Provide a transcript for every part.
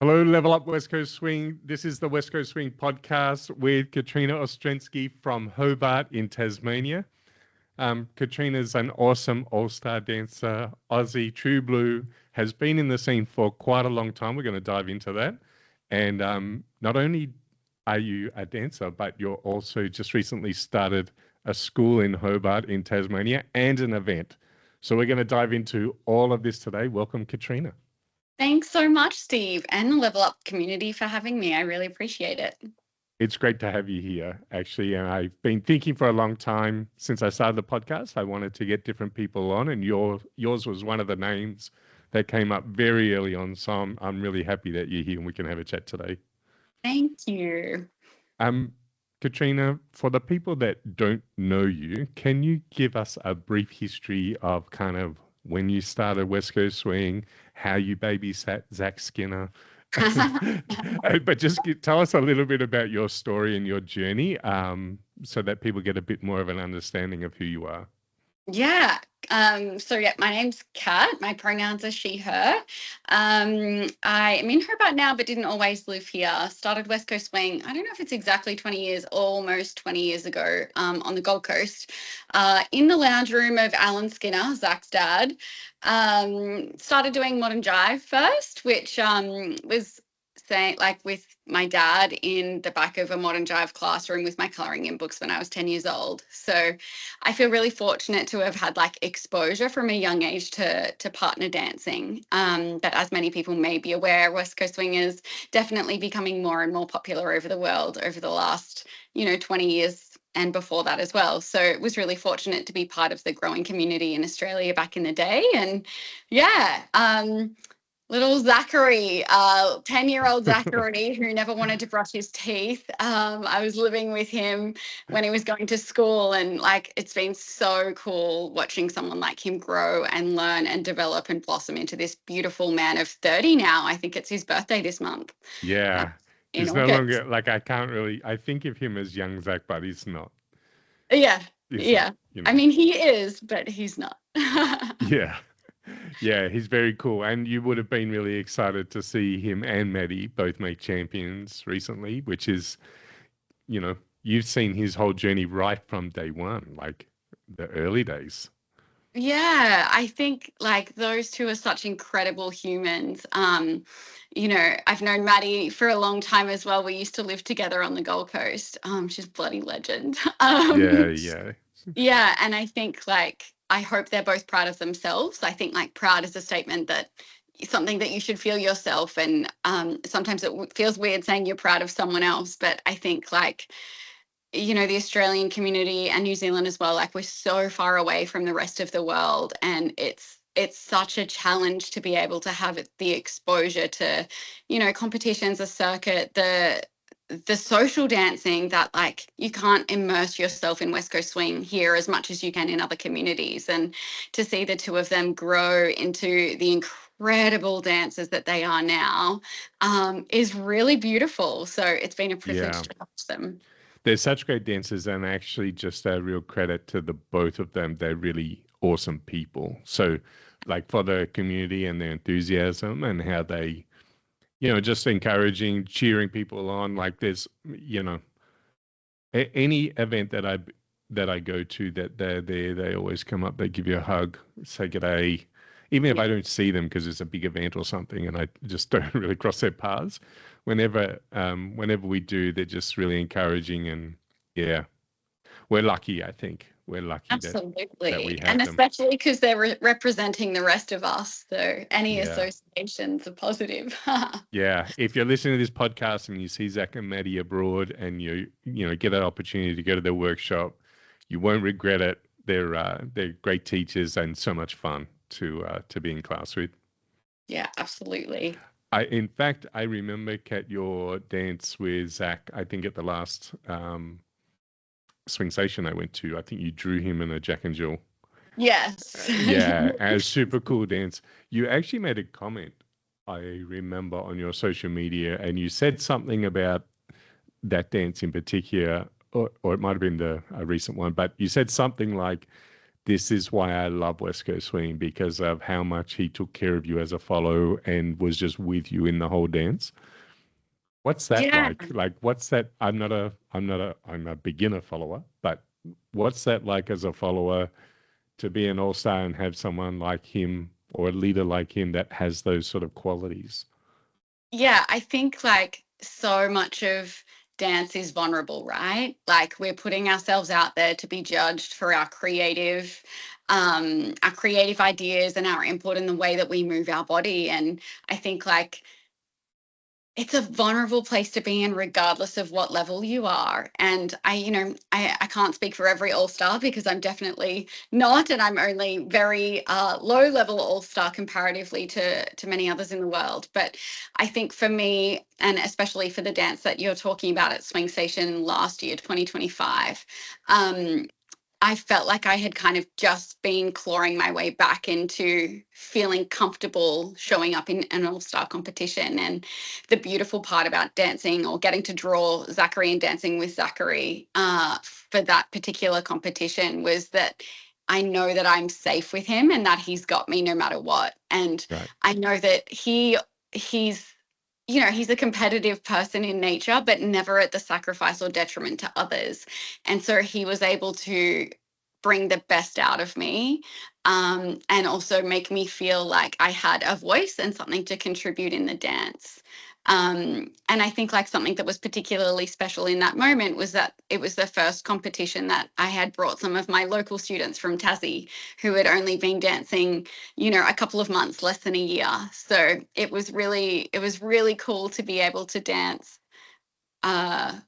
Hello, Level Up West Coast Swing. This is the West Coast Swing podcast with Katrina Ostrenski from Hobart in Tasmania. Katrina's an awesome all-star dancer, Aussie, true blue, has been in the scene for quite a long time. We're going to dive into that. And not only are you a dancer, but you're also just recently started a school in Hobart in Tasmania and an event. So we're going to dive into all of this today. Welcome, Katrina. Thanks so much, Steve, and the Level Up community for having me. I really appreciate it. It's great to have you here, actually. And I've been thinking for a long time since I started the podcast, I wanted to get different people on, and yours was one of the names that came up very early on. So I'm really happy that you're here and we can have a chat today. Thank you. Katrina, for the people that don't know you, can you give us a brief history of kind of when you started West Coast Swing, how you babysat Zac Skinner, but just tell us a little bit about your story and your journey so that people get a bit more of an understanding of who you are. Yeah. My name's Kat. My pronouns are she, her. I am in Hobart now, but didn't always live here. Started West Coast Swing, I don't know if it's exactly 20 years, almost 20 years ago, on the Gold Coast, in the lounge room of Alan Skinner, Zac's dad. Started doing modern jive first, which was with my dad in the back of a modern jive classroom with my colouring in books when I was 10 years old. So I feel really fortunate to have had exposure from a young age to partner dancing. But as many people may be aware, West Coast Swing is definitely becoming more and more popular over the world over the last 20 years and before that as well. So it was really fortunate to be part of the growing community in Australia back in the day. And little Zachary, 10-year-old Zachary, who never wanted to brush his teeth. I was living with him when he was going to school, and it's been so cool watching someone like him grow and learn and develop and blossom into this beautiful man of 30 now. I think it's his birthday this month. Yeah. He's no longer I think of him as young Zac, but he's not. Yeah. I mean, he is, but he's not. Yeah. Yeah, he's very cool. And you would have been really excited to see him and Maddie both make champions recently, which is, you've seen his whole journey right from day one, the early days. Yeah, I think those two are such incredible humans. I've known Maddie for a long time as well. We used to live together on the Gold Coast. She's a bloody legend. Yeah, and I think I hope they're both proud of themselves. I think proud is a statement that something that you should feel yourself, and sometimes it feels weird saying you're proud of someone else, but I think the Australian community and New Zealand as well, we're so far away from the rest of the world, and it's such a challenge to be able to have the exposure to competitions, a circuit, the social dancing that you can't immerse yourself in West Coast Swing here as much as you can in other communities, and to see the two of them grow into the incredible dancers that they are now is really beautiful. So it's been a privilege to watch them. They're such great dancers, and actually just a real credit to the both of them. They're really awesome people. So for the community and their enthusiasm and how they just encouraging, cheering people on. There's, any event that I go to that they're there, they always come up, they give you a hug, say g'day, even if I don't see them because it's a big event or something and I just don't really cross their paths. Whenever we do, they're just really encouraging, and we're lucky, I think. We're lucky Absolutely. that we have and especially because they're representing the rest of us. So any associations are positive. Yeah. If you're listening to this podcast and you see Zac and Maddie abroad and you get that opportunity to go to their workshop, you won't regret it. They're great teachers and so much fun to be in class with. Yeah, absolutely. In fact, I remember, Kat, your dance with Zac, I think at the last Swingsation I went to. I think you drew him in a Jack and Jill. Yes. Yeah, a super cool dance. You actually made a comment, I remember, on your social media, and you said something about that dance in particular, or it might have been a recent one, but you said something like this is why I love West Coast Swing, because of how much he took care of you as a follow and was just with you in the whole dance. What's that Yeah. like? Like, what's that? I'm a beginner follower, but what's that like as a follower to be an all-star and have someone like him or a leader like him that has those sort of qualities? Yeah, I think like so much of dance is vulnerable, right? Like we're putting ourselves out there to be judged for our creative ideas and our input in the way that we move our body. And I think like it's a vulnerable place to be in regardless of what level you are. And I can't speak for every all-star because I'm definitely not, and I'm only very low level all-star comparatively to many others in the world. But I think for me, and especially for the dance that you're talking about at Swingsation last year, 2025, I felt like I had kind of just been clawing my way back into feeling comfortable showing up in an all-star competition. And the beautiful part about dancing, or getting to draw Zachary and dancing with Zachary for that particular competition, was that I know that I'm safe with him and that he's got me no matter what. And Right. I know that he's a competitive person in nature, but never at the sacrifice or detriment to others. And so he was able to bring the best out of me, and also make me feel like I had a voice and something to contribute in the dance. And I think like something that was particularly special in that moment was that it was the first competition that I had brought some of my local students from Tassie who had only been dancing, a couple of months, less than a year. So it was really cool to be able to dance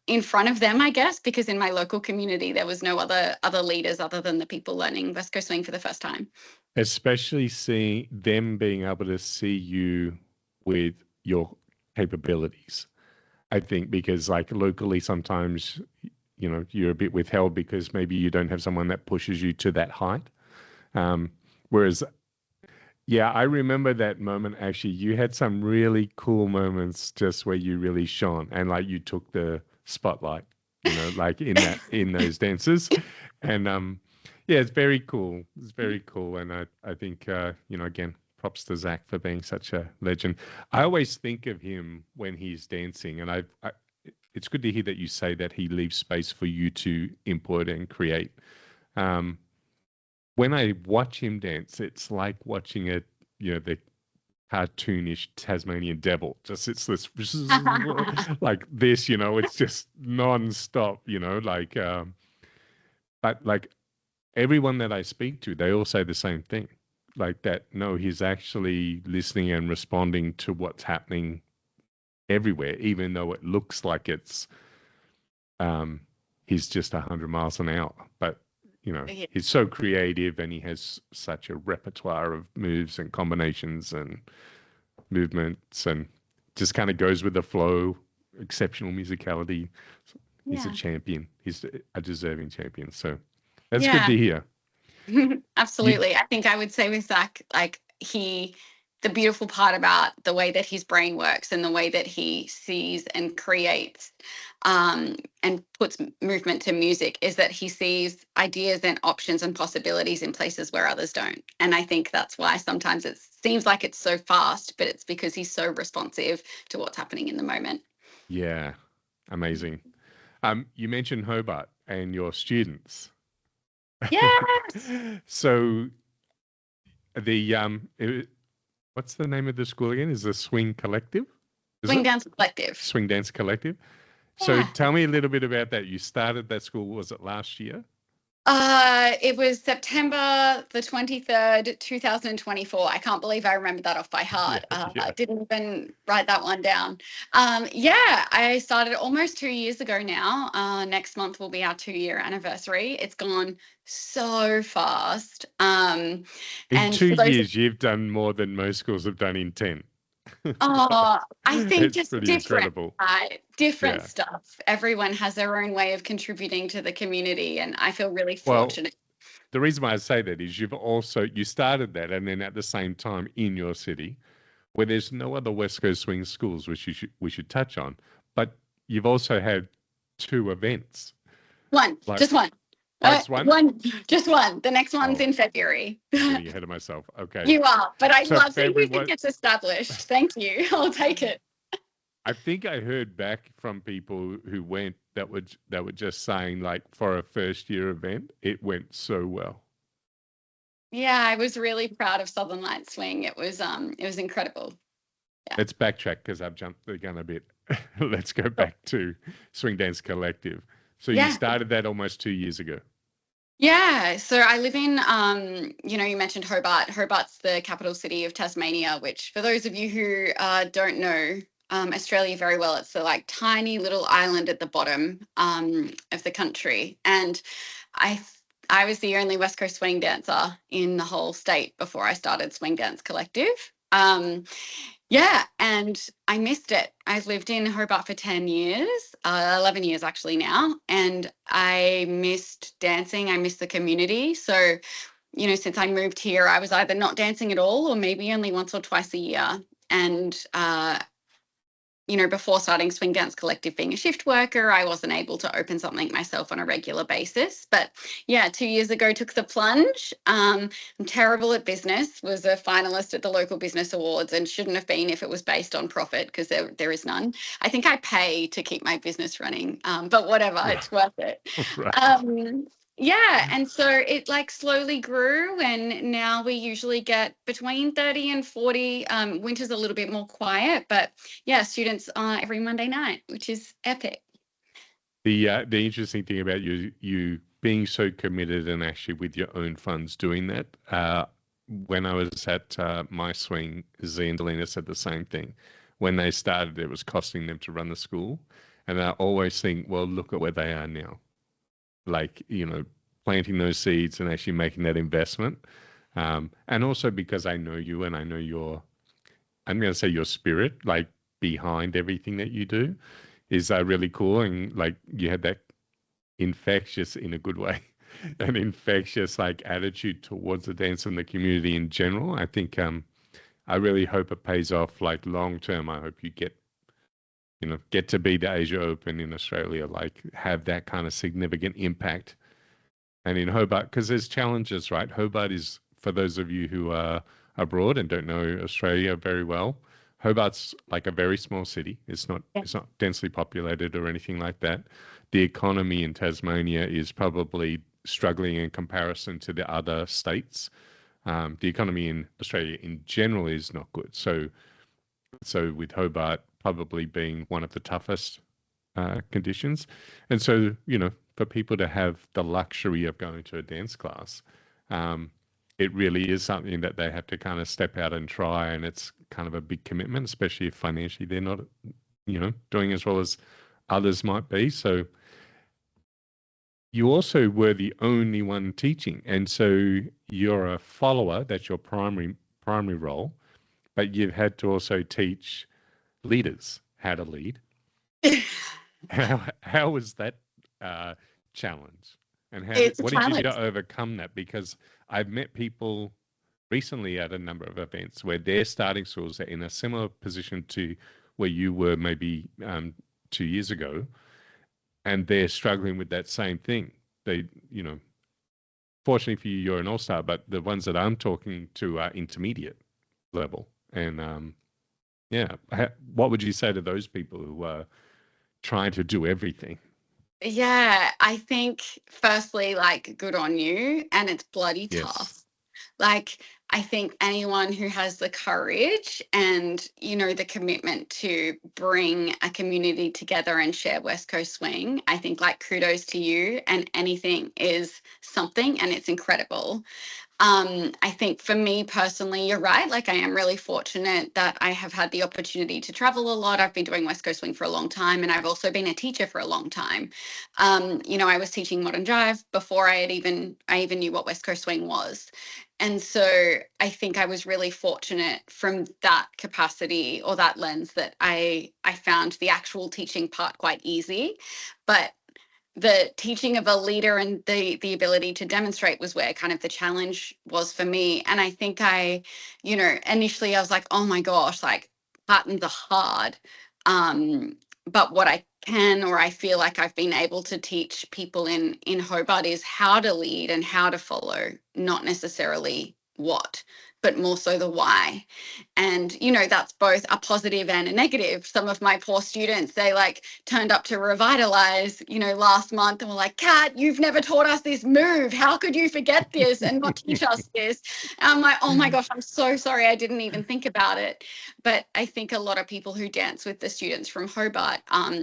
in front of them, I guess, because in my local community there was no other leaders other than the people learning West Coast Swing for the first time. Especially seeing them being able to see you with your capabilities. I think because like locally sometimes, you're a bit withheld because maybe you don't have someone that pushes you to that height. Whereas, yeah, I remember that moment. Actually, you had some really cool moments just where you really shone and like you took the spotlight, like in those dances. And yeah, it's very cool. It's very cool. And I think, again, props to Zac for being such a legend. I always think of him when he's dancing, and it's good to hear that you say that he leaves space for you to input and create. When I watch him dance, it's like watching the cartoonish Tasmanian devil. Just it's this like this, it's just non-stop, but like everyone that I speak to, they all say the same thing. Like that, no, he's actually listening and responding to what's happening everywhere, even though it looks like it's he's just 100 miles an hour. But he's so creative and he has such a repertoire of moves and combinations and movements and just kind of goes with the flow, exceptional musicality. He's a champion. He's a deserving champion. So that's good to hear. Absolutely. I think I would say with Zac, like the beautiful part about the way that his brain works and the way that he sees and creates and puts movement to music is that he sees ideas and options and possibilities in places where others don't. And I think that's why sometimes it seems like it's so fast, but it's because he's so responsive to what's happening in the moment. Yeah, amazing. You mentioned Hobart and your students. Yes. So what's the name of the school again? Is the Swing Collective? Swing Dance Collective. Swing Dance Collective. Yeah. So tell me a little bit about that. You started that school, was it last year? It was September the 23rd, 2024. I can't believe I remembered that off by heart. I didn't even write that one down. I started almost 2 years ago now. Next month will be our 2-year anniversary. It's gone so fast. In 2 years, you've done more than most schools have done in 10. Oh, I think it's just pretty different, incredible. Different stuff. Everyone has their own way of contributing to the community, and I feel really fortunate. The reason why I say that is you started that, and then at the same time in your city, where there's no other West Coast Swing schools, which we should touch on, but you've also had 2 events. Just one. Just one? Just one. The next one's in February. I'm getting ahead of myself. Okay. You are, but I love that February you think it's established. Thank you. I'll take it. I think I heard back from people who went that were just saying, like, for a first year event, it went so well. Yeah, I was really proud of Southern Light Swing. It was incredible. Yeah. Let's backtrack because I've jumped the gun a bit. Let's go back to Swing Dance Collective. So you started that almost 2 years ago. Yeah, so I live in, you mentioned Hobart. Hobart's the capital city of Tasmania, which for those of you who don't know Australia very well, it's the like tiny little island at the bottom of the country. And I was the only West Coast swing dancer in the whole state before I started Swing Dance Collective. And I missed it. I've lived in Hobart for 10 years, 11 years actually now, and I missed dancing. I missed the community. So, since I moved here, I was either not dancing at all or maybe only once or twice a year. And, before starting Swing Dance Collective being a shift worker, I wasn't able to open something myself on a regular basis. But 2 years ago, took the plunge. I'm terrible at business, was a finalist at the local business awards and shouldn't have been if it was based on profit because there is none. I think I pay to keep my business running, but whatever, it's worth it. Right. And so it like slowly grew, and now we usually get between 30 and 40. Winter's a little bit more quiet, but students every Monday night, which is epic. The interesting thing about you being so committed and actually with your own funds doing that. When I was at my swing, Z and Delina said the same thing. When they started, it was costing them to run the school, and I always think, well, look at where they are now. Like, planting those seeds and actually making that investment. And also because I know you and I know I'm going to say your spirit, like behind everything that you do is really cool. And like you had that infectious, in a good way, an infectious like attitude towards the dance and the community in general. I think I really hope it pays off like long term. I hope you get to be the Asia Open in Australia, like have that kind of significant impact. And in Hobart, because there's challenges, right? Hobart is, for those of you who are abroad and don't know Australia very well, Hobart's like a very small city. It's not densely populated or anything like that. The economy in Tasmania is probably struggling in comparison to the other states. The economy in Australia in general is not good. So with Hobart probably being one of the toughest conditions. And so, for people to have the luxury of going to a dance class, it really is something that they have to kind of step out and try. And it's kind of a big commitment, especially if financially they're not, doing as well as others might be. So you also were the only one teaching. And so you're a follower, that's your primary role, but you've had to also teach leaders how to lead. How was that challenge, and what did you do to overcome that? Because I've met people recently at a number of events where their starting schools are in a similar position to where you were maybe 2 years ago, and they're struggling with that same thing. They, fortunately for you, you're an all-star, but the ones that I'm talking to are intermediate level. And what would you say to those people who are trying to do everything? Yeah, I think firstly, like, good on you, and it's bloody tough. Like, I think anyone who has the courage and, the commitment to bring a community together and share West Coast Swing, I think, like, kudos to you, and anything is something, and it's incredible. I think for me personally, you're right. Like, I am really fortunate that I have had the opportunity to travel a lot. I've been doing West Coast Swing for a long time, and I've also been a teacher for a long time. I was teaching modern jive before I even knew what West Coast Swing was. And so I think I was really fortunate from that capacity or that lens that I found the actual teaching part quite easy. But the teaching of a leader and the ability to demonstrate was where kind of the challenge was for me. And I think initially I was like, oh my gosh, like, patterns are hard. but what I can, or I feel like I've been able to teach people in Hobart is how to lead and how to follow, not necessarily what, but more so the why. And, you know, that's both a positive and a negative. Some of my poor students, they like turned up to Revitalize, you know, last month and were like, Kat, you've never taught us this move. How could you forget this and not teach us this? And I'm like, oh my gosh, I'm so sorry. I didn't even think about it. But I think a lot of people who dance with the students from Hobart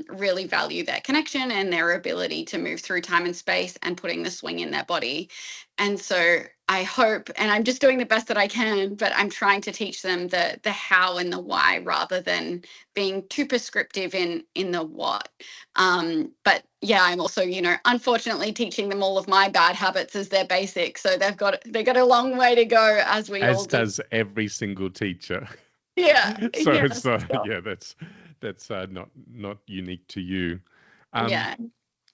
really value their connection and their ability to move through time and space and putting the swing in their body. And so I hope, and I'm just doing the best that I can, but I'm trying to teach them the how and the why rather than being too prescriptive in the what. But yeah, I'm also, you know, unfortunately teaching them all of my bad habits as their basics. So they got a long way to go, as we all do. As does every single teacher. Yeah. So yeah, it's yeah, that's not unique to you. Yeah.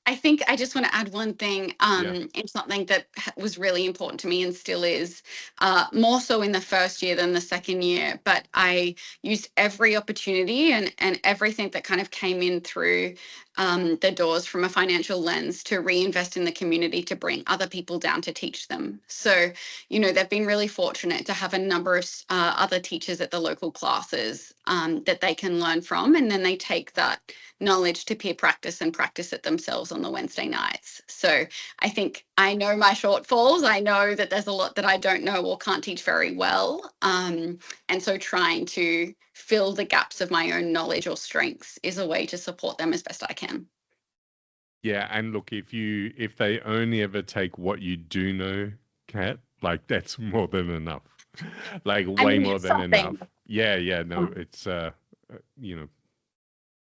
I think I just want to add one thing. It's something that was really important to me and still is, more so in the first year than the second year. But I used every opportunity and everything that kind of came in through the doors from a financial lens to reinvest in the community, to bring other people down to teach them. So, you know, they've been really fortunate to have a number of other teachers at the local classes that they can learn from, and then they take that knowledge to peer practice and practice it themselves on the Wednesday nights. So I think I know my shortfalls. I know that there's a lot that I don't know or can't teach very well. And so trying to fill the gaps of my own knowledge or strengths is a way to support them as best I can. Yeah, and look, if they only ever take what you do know, Kat, like that's more than enough. Like way more than enough. Yeah, no, it's you know,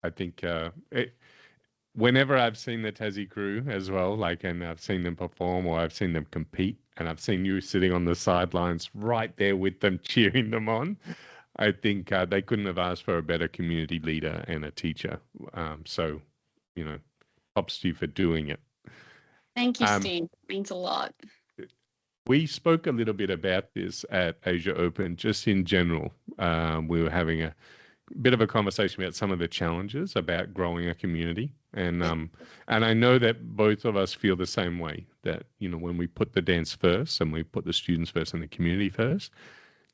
I think whenever I've seen the Tassie crew as well, like, and I've seen them perform or I've seen them compete, and I've seen you sitting on the sidelines right there with them, cheering them on, I think they couldn't have asked for a better community leader and a teacher. So, you know, props to you for doing it. Thank you, Steve. It means a lot. We spoke a little bit about this at Asia Open, just in general. We were having a bit of a conversation about some of the challenges about growing a community, and I know that both of us feel the same way, that, you know, when we put the dance first and we put the students first and the community first,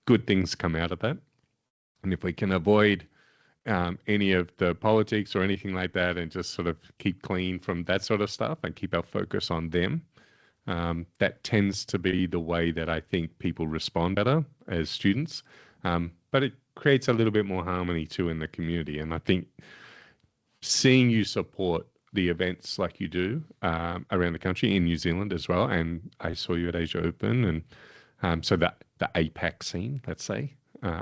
good things come out of that. And if we can avoid any of the politics or anything like that and just sort of keep clean from that sort of stuff and keep our focus on them, that tends to be the way that I think people respond better as students. But it creates a little bit more harmony too in the community. And I think seeing you support the events like you do around the country, in New Zealand as well, and I saw you at Asia Open, and so that the APAC scene, let's say,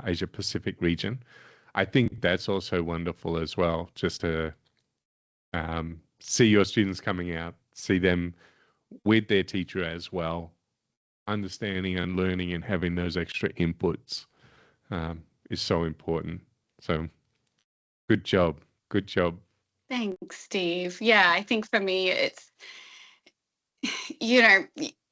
Asia Pacific region, I think that's also wonderful as well, just to see your students coming out, see them with their teacher as well, understanding and learning and having those extra inputs is so important. So good job. Good job. Thanks, Steve. Yeah, I think for me, it's, you know,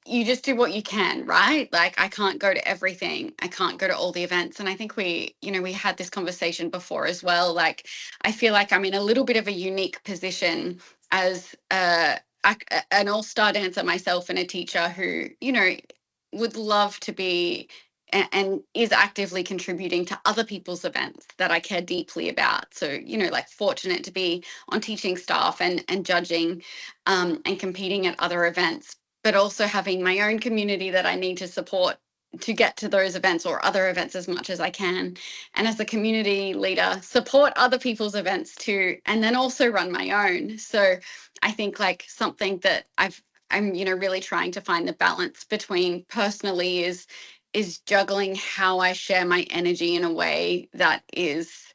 you just do what you can, right? Like, I can't go to everything. I can't go to all the events. And I think we had this conversation before as well. Like, I feel like I'm in a little bit of a unique position as an all-star dancer myself and a teacher who, you know, would love to be and is actively contributing to other people's events that I care deeply about. So, you know, like, fortunate to be on teaching staff and judging and competing at other events, but also having my own community that I need to support to get to those events or other events as much as I can. And as a community leader, support other people's events too, and then also run my own. So I think, like, something that I'm, you know, really trying to find the balance between personally is juggling how I share my energy in a way that is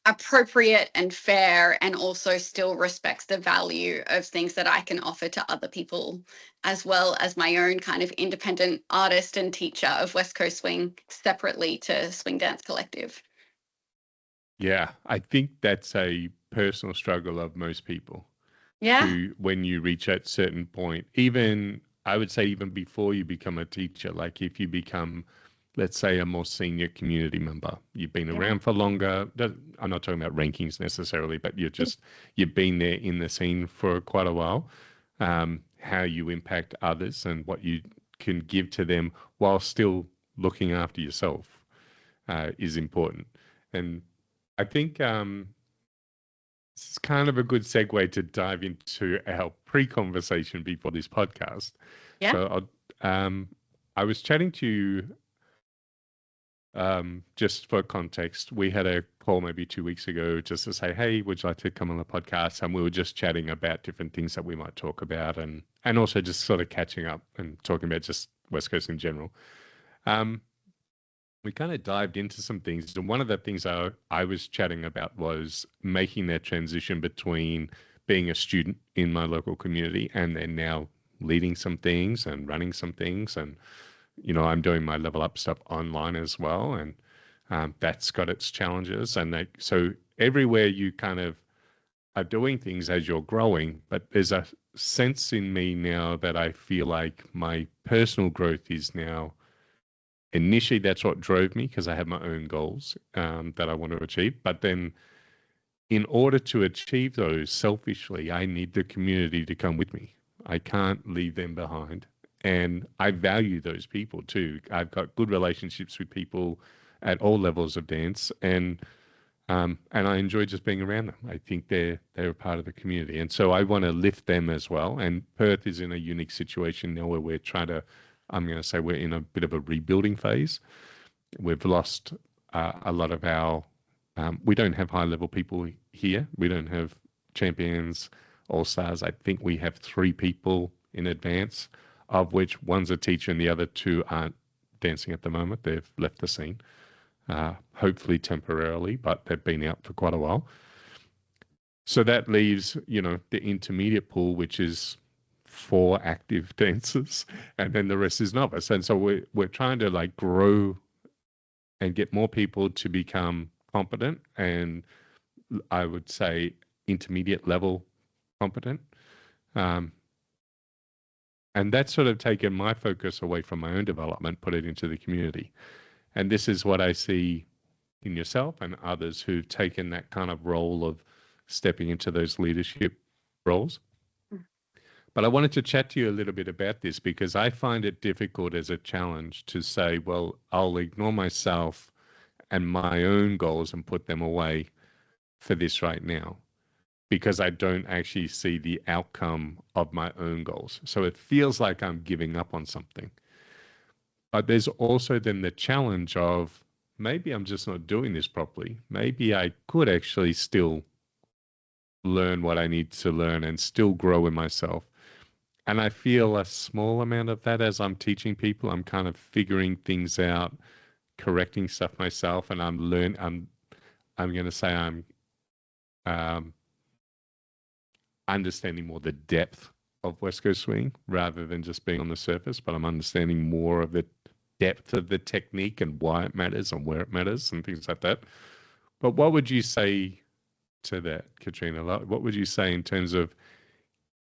appropriate and fair, and also still respects the value of things that I can offer to other people, as well as my own kind of independent artist and teacher of West Coast Swing, separately to Swing Dance Collective. Yeah, I think that's a personal struggle of most people. Yeah. When you reach that certain point, even I would say even before you become a teacher, like if you become let's say, a more senior community member. You've been around for longer. I'm not talking about rankings necessarily, but you've been there in the scene for quite a while. How you impact others and what you can give to them while still looking after yourself is important. And I think this is kind of a good segue to dive into our pre-conversation before this podcast. Yeah. So I was chatting to you, just for context, we had a call maybe 2 weeks ago just to say, hey, would you like to come on the podcast? And we were just chatting about different things that we might talk about, and also just sort of catching up and talking about just West Coast in general. We kind of dived into some things, and one of the things I was chatting about was making that transition between being a student in my local community and then now leading some things and running some things. And I'm doing my level up stuff online as well, and that's got its challenges. And so everywhere you kind of are doing things as you're growing, but there's a sense in me now that I feel like my personal growth is now, initially that's what drove me because I have my own goals that I want to achieve. But then in order to achieve those selfishly, I need the community to come with me. I can't leave them behind. And I value those people too. I've got good relationships with people at all levels of dance, and I enjoy just being around them. I think they're a part of the community, and so I want to lift them as well. And Perth is in a unique situation now where we're trying to, I'm going to say we're in a bit of a rebuilding phase. We've lost a lot of our, we don't have high level people here. We don't have champions, all stars. I think we have 3 people in advance, of which one's a teacher and the other 2 aren't dancing at the moment. They've left the scene, hopefully temporarily, but they've been out for quite a while. So that leaves, the intermediate pool, which is 4 active dancers, and then the rest is novice. And so we're trying to like grow and get more people to become competent, and I would say intermediate level competent. And that's sort of taken my focus away from my own development, put it into the community. And this is what I see in yourself and others who've taken that kind of role of stepping into those leadership roles. But I wanted to chat to you a little bit about this because I find it difficult as a challenge to say, well, I'll ignore myself and my own goals and put them away for this right now, because I don't actually see the outcome of my own goals. So it feels like I'm giving up on something. But there's also then the challenge of maybe I'm just not doing this properly. Maybe I could actually still learn what I need to learn and still grow in myself. And I feel a small amount of that as I'm teaching people. I'm kind of figuring things out, correcting stuff myself, and I'm going to say I'm understanding more the depth of West Coast swing rather than just being on the surface, but I'm understanding more of the depth of the technique and why it matters and where it matters and things like that. But what would you say to that, Katrina? What would you say in terms of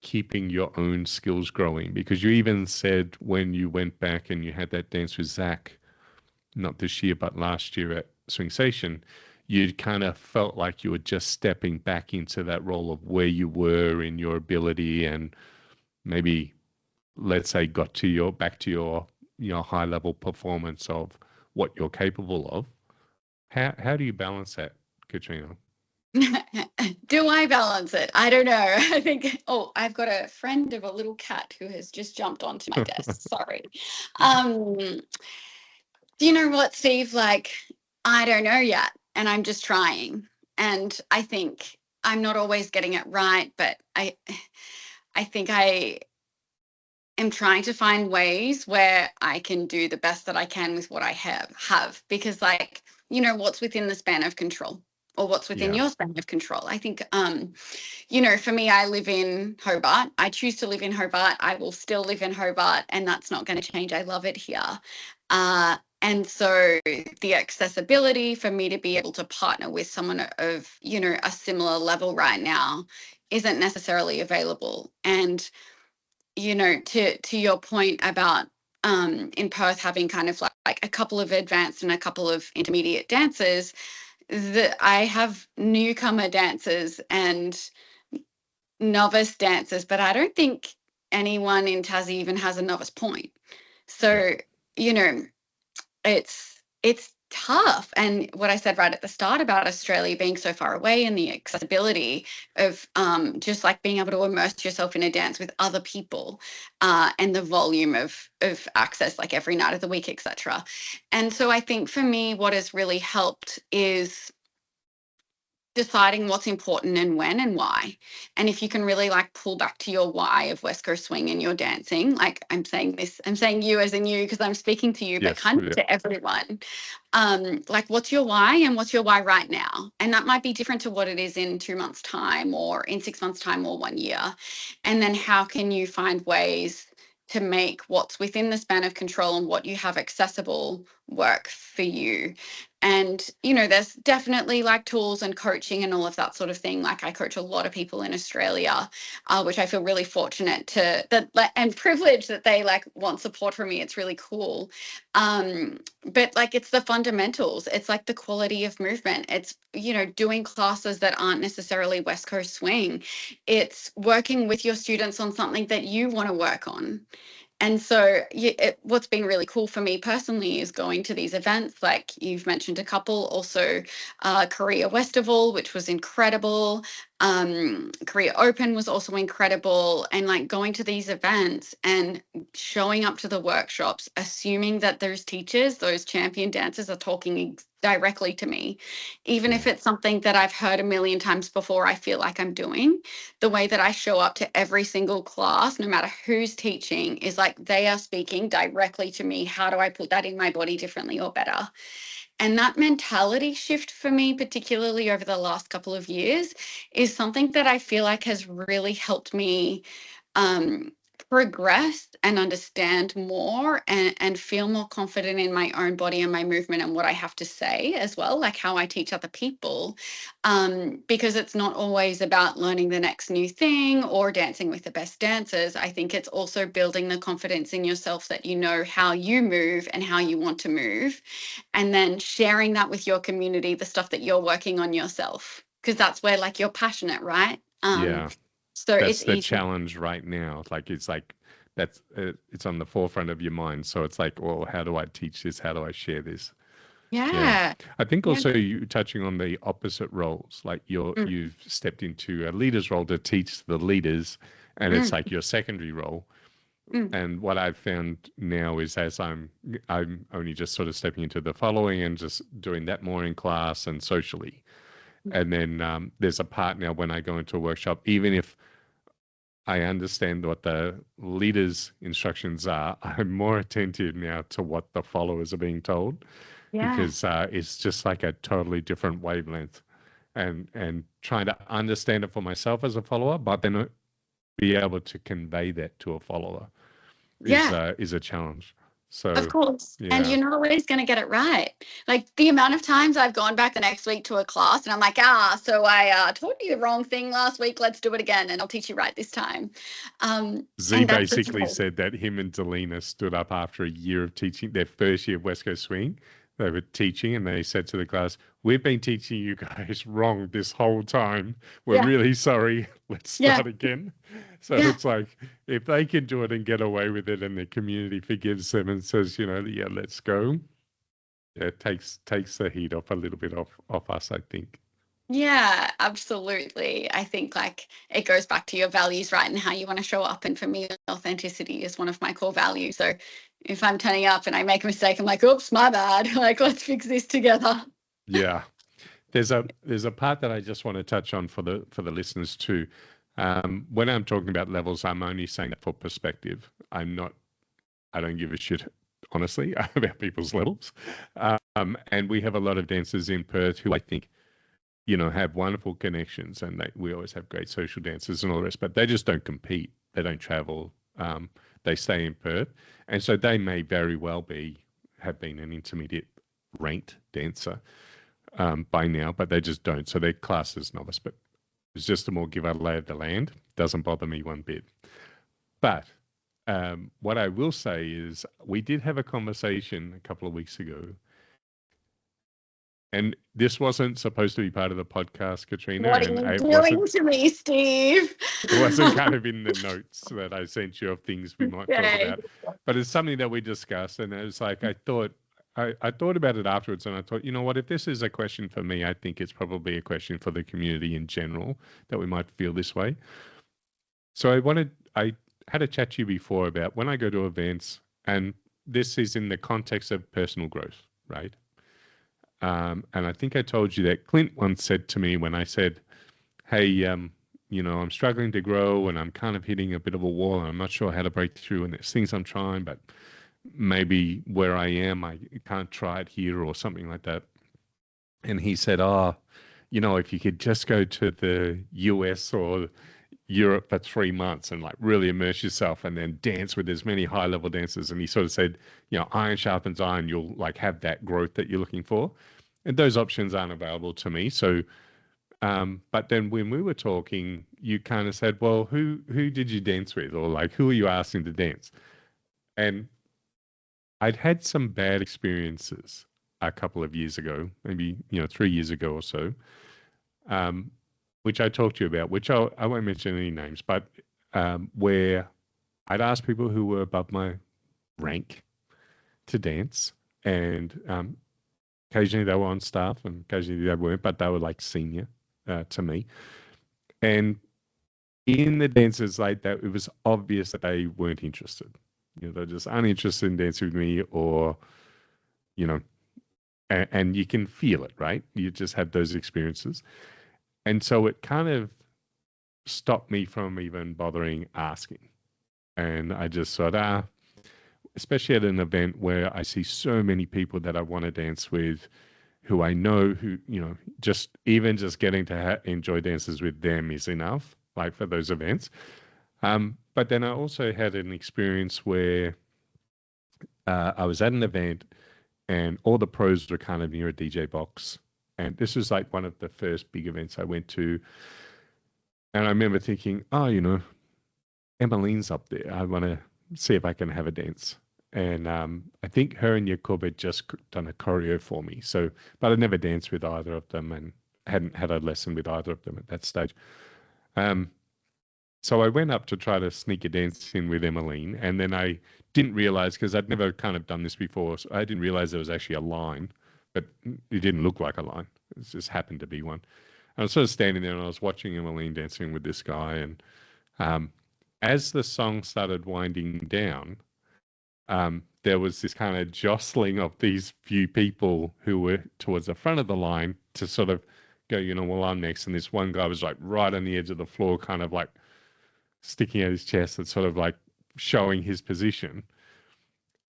keeping your own skills growing? Because you even said when you went back and you had that dance with Zac, not this year, but last year at Swingsation, you kind of felt like you were just stepping back into that role of where you were in your ability, and maybe, let's say, got to back to your high level performance of what you're capable of. How do you balance that, Katrina? Do I balance it? I don't know. I think, I've got a friend of a little cat who has just jumped onto my desk. Sorry. Do you know what, Steve? Like, I don't know yet. And I'm just trying. And I think I'm not always getting it right, but I think I am trying to find ways where I can do the best that I can with what I have, because, like, what's within the span of control, or what's within your span of control. I think, for me, I live in Hobart. I choose to live in Hobart. I will still live in Hobart, and that's not going to change. I love it here. And so the accessibility for me to be able to partner with someone of, a similar level right now isn't necessarily available. And, to your point about in Perth, having kind of like a couple of advanced and a couple of intermediate dancers, that I have newcomer dancers and novice dancers, but I don't think anyone in Tassie even has a novice point. So, you know, it's tough. And what I said right at the start about Australia being so far away, and the accessibility of just like being able to immerse yourself in a dance with other people, and the volume of access like every night of the week, etc. And so I think for me, what has really helped is deciding what's important and when and why. And if you can really like pull back to your why of West Coast swing and your dancing, like I'm saying you as in you because I'm speaking to you, but kind of to everyone. Like, what's your why and what's your why right now? And that might be different to what it is in 2 months' time or in 6 months' time or 1 year. And then how can you find ways to make what's within the span of control and what you have accessible work for you? And, you know, there's definitely like tools and coaching and all of that sort of thing. Like I coach a lot of people in Australia, which I feel really fortunate and privileged that they like want support from me. It's really cool. But like, it's the fundamentals. It's like the quality of movement. It's, you know, doing classes that aren't necessarily West Coast swing. It's working with your students on something that you want to work on. And so what's been really cool for me personally is going to these events, like you've mentioned a couple, also Korea Festival, which was incredible. Korea Open was also incredible. And like going to these events and showing up to the workshops, assuming that those teachers, those champion dancers are talking directly to me, even if it's something that I've heard a million times before. I feel like I'm doing the way that I show up to every single class, no matter who's teaching, is like they are speaking directly to me. How do I put that in my body differently or better? And that mentality shift for me, particularly over the last couple of years, is something that I feel like has really helped me progress and understand more and feel more confident in my own body and my movement and what I have to say as well, like how I teach other people, because it's not always about learning the next new thing or dancing with the best dancers. I think it's also building the confidence in yourself that you know how you move and how you want to move, and then sharing that with your community, the stuff that you're working on yourself, because that's where like you're passionate, right? So that's it's the easy. challenge right now. Like it's on the forefront of your mind. So it's like, well, how do I teach this? How do I share this? Yeah. I think also you touching on the opposite roles, like you've stepped into a leader's role to teach the leaders, and it's like your secondary role. And what I've found now is as I'm only just sort of stepping into the following and just doing that more in class and socially. And then there's a part now when I go into a workshop, even if I understand what the leader's instructions are, I'm more attentive now to what the followers are being told, because it's just like a totally different wavelength, and trying to understand it for myself as a follower, but then be able to convey that to a follower is a challenge. So, of course. And you're not always going to get it right. Like the amount of times I've gone back the next week to a class and I'm like, so I taught you the wrong thing last week. Let's do it again and I'll teach you right this time. Z basically said that him and Delina stood up after a year of teaching, their first year of West Coast Swing. They were teaching and they said to the class, we've been teaching you guys wrong this whole time. We're really sorry. Let's start again. So it's like, if they can do it and get away with it and the community forgives them and says, let's go, it takes the heat off a little bit off us, I think. Yeah, absolutely. I think like it goes back to your values, right, and how you want to show up. And for me, authenticity is one of my core values. So if I'm turning up and I make a mistake, I'm like, oops, my bad. Like, let's fix this together. Yeah. There's a part that I just want to touch on for the listeners too. When I'm talking about levels, I'm only saying that for perspective. I don't give a shit, honestly, about people's levels. And we have a lot of dancers in Perth who I think, have wonderful connections, and we always have great social dancers and all the rest, but they just don't compete. They don't travel. They stay in Perth. And so they may very well have been an intermediate ranked dancer by now, but they just don't. So they're classed as novice, but it's just a more give out lay of the land. Doesn't bother me one bit. But What I will say is we did have a conversation a couple of weeks ago, and this wasn't supposed to be part of the podcast, Katrina, What are and you it doing wasn't to me, Steve? it wasn't kind of in the notes that I sent you of things we might talk Okay. about, but it's something that we discussed, and it was like I thought about it afterwards, and I thought, you know what, if this is a question for me, I think it's probably a question for the community in general that we might feel this way. So I had a chat to you before about when I go to events, and this is in the context of personal growth, right? And I think I told you that Clint once said to me when I said, hey, I'm struggling to grow and I'm kind of hitting a bit of a wall and I'm not sure how to break through and there's things I'm trying, but maybe where I am, I can't try it here or something like that. And he said, if you could just go to the US or Europe for 3 months and like really immerse yourself and then dance with as many high level dancers. And he sort of said, iron sharpens iron, you'll like have that growth that you're looking for. And those options aren't available to me. So, but then when we were talking, you kind of said, well, who did you dance with? Or like, who are you asking to dance? And I'd had some bad experiences a couple of years ago, maybe, 3 years ago or so. Which I talked to you about, which I won't mention any names, but where I'd ask people who were above my rank to dance, and occasionally they were on staff and occasionally they weren't, but they were like senior to me. And in the dances like that, it was obvious that they weren't interested. They're just uninterested in dancing with me or, and you can feel it, right? You just have those experiences. And so it kind of stopped me from even bothering asking. And I just thought, especially at an event where I see so many people that I want to dance with who I know who, just getting to enjoy dances with them is enough, like for those events. But then I also had an experience where I was at an event and all the pros were kind of near a DJ box. And this was like one of the first big events I went to. And I remember thinking, Emmeline's up there. I want to see if I can have a dance. And I think her and Jacob had just done a choreo for me. So, but I never danced with either of them and hadn't had a lesson with either of them at that stage. So I went up to try to sneak a dance in with Emmeline. And then I didn't realize, because I'd never kind of done this before, so I didn't realize there was actually a line. But it didn't look like a line. It just happened to be one. I was sort of standing there and I was watching Emmeline dancing with this guy. And as the song started winding down, there was this kind of jostling of these few people who were towards the front of the line to sort of go, well, I'm next. And this one guy was like right on the edge of the floor, kind of like sticking out his chest and sort of like showing his position.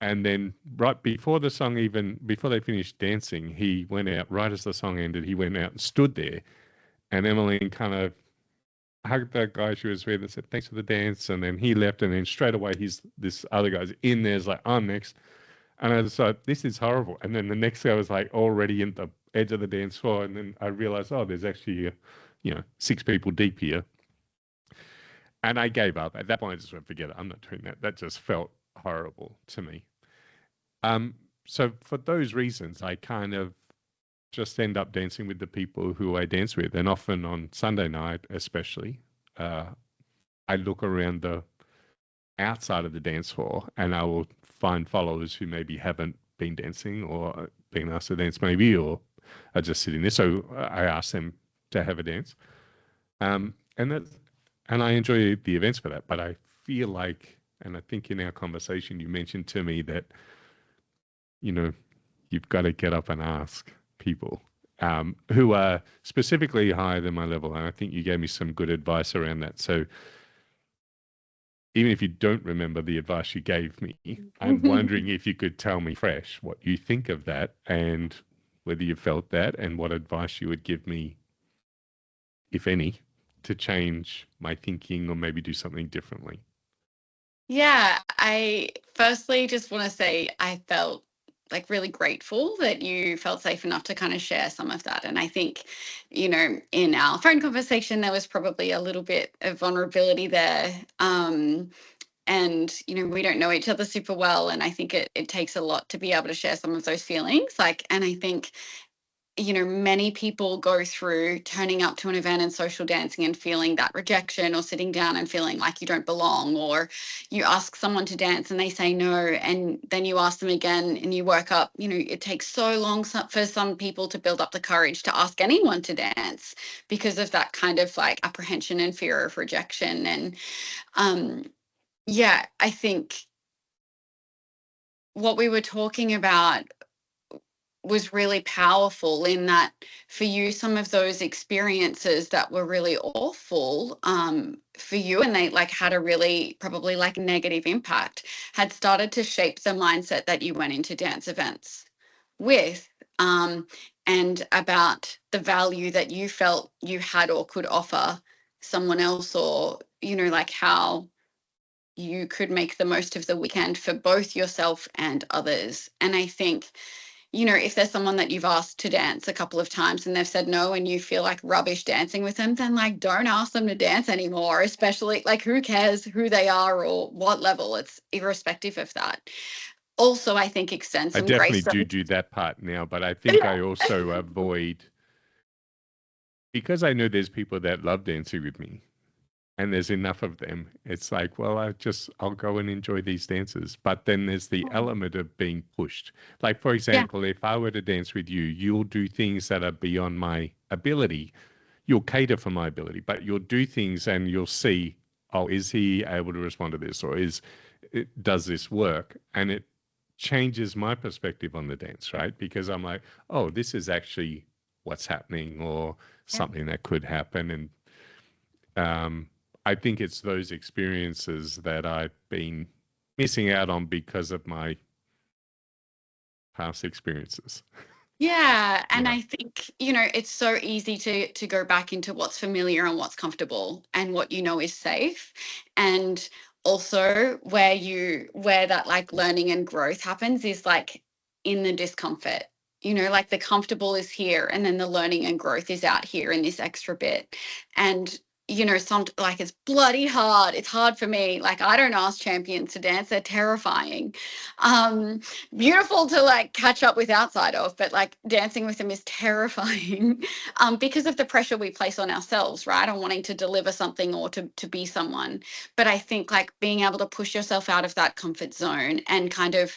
And then right before the song, even before they finished dancing, he went out, right as the song ended, he went out and stood there. And Emmeline kind of hugged that guy she was with and said, thanks for the dance. And then he left. And then straight away, this other guy's in there, is like, I'm next. And I was like, this is horrible. And then the next guy was like already in the edge of the dance floor. And then I realized, there's actually, 6 people deep here. And I gave up. At that point, I just went, forget it. I'm not doing that. That just felt horrible to me. So for those reasons, I kind of just end up dancing with the people who I dance with. And often on Sunday night, especially, I look around the outside of the dance floor and I will find followers who maybe haven't been dancing or been asked to dance maybe, or are just sitting there. So I ask them to have a dance. And I enjoy the events for that. But I feel like, and I think in our conversation, you mentioned to me that, you've got to get up and ask people who are specifically higher than my level. And I think you gave me some good advice around that. So even if you don't remember the advice you gave me, I'm wondering if you could tell me fresh what you think of that and whether you felt that and what advice you would give me, if any, to change my thinking or maybe do something differently. Yeah, I firstly just want to say I felt like really grateful that you felt safe enough to kind of share some of that. And I think, in our phone conversation, there was probably a little bit of vulnerability there. and we don't know each other super well, and I think it takes a lot to be able to share some of those feelings. And I think many people go through turning up to an event and social dancing and feeling that rejection, or sitting down and feeling like you don't belong, or you ask someone to dance and they say no, and then you ask them again and you work up. It takes so long for some people to build up the courage to ask anyone to dance because of that kind of like apprehension and fear of rejection. And I think what we were talking about was really powerful, in that for you, some of those experiences that were really awful for you, and they like had a really probably like negative impact, had started to shape the mindset that you went into dance events with, and about the value that you felt you had or could offer someone else, or like how you could make the most of the weekend for both yourself and others. And I think if there's someone that you've asked to dance a couple of times and they've said no, and you feel like rubbish dancing with them, then like don't ask them to dance anymore, especially like who cares who they are or what level. It's irrespective of that. Also, I think extend some grace. I definitely do that part now, but I think I also avoid, because I know there's people that love dancing with me and there's enough of them. It's like, well, I'll go and enjoy these dances. But then there's the element of being pushed. Like, for example, if I were to dance with you, you'll do things that are beyond my ability. You'll cater for my ability, but you'll do things and you'll see, oh, is he able to respond to this? Or does this work? And it changes my perspective on the dance, right? Because I'm like, oh, this is actually what's happening, or something that could happen. And I think it's those experiences that I've been missing out on because of my past experiences. Yeah. And I think, it's so easy to go back into what's familiar and what's comfortable and what is safe. And also where that like learning and growth happens is like in the discomfort. Like the comfortable is here, and then the learning and growth is out here in this extra bit. And like it's bloody hard. It's hard for me. Like I don't ask champions to dance. They're terrifying. Beautiful to like catch up with outside of, but like dancing with them is terrifying because of the pressure we place on ourselves, right? On wanting to deliver something or to be someone. But I think like being able to push yourself out of that comfort zone and kind of,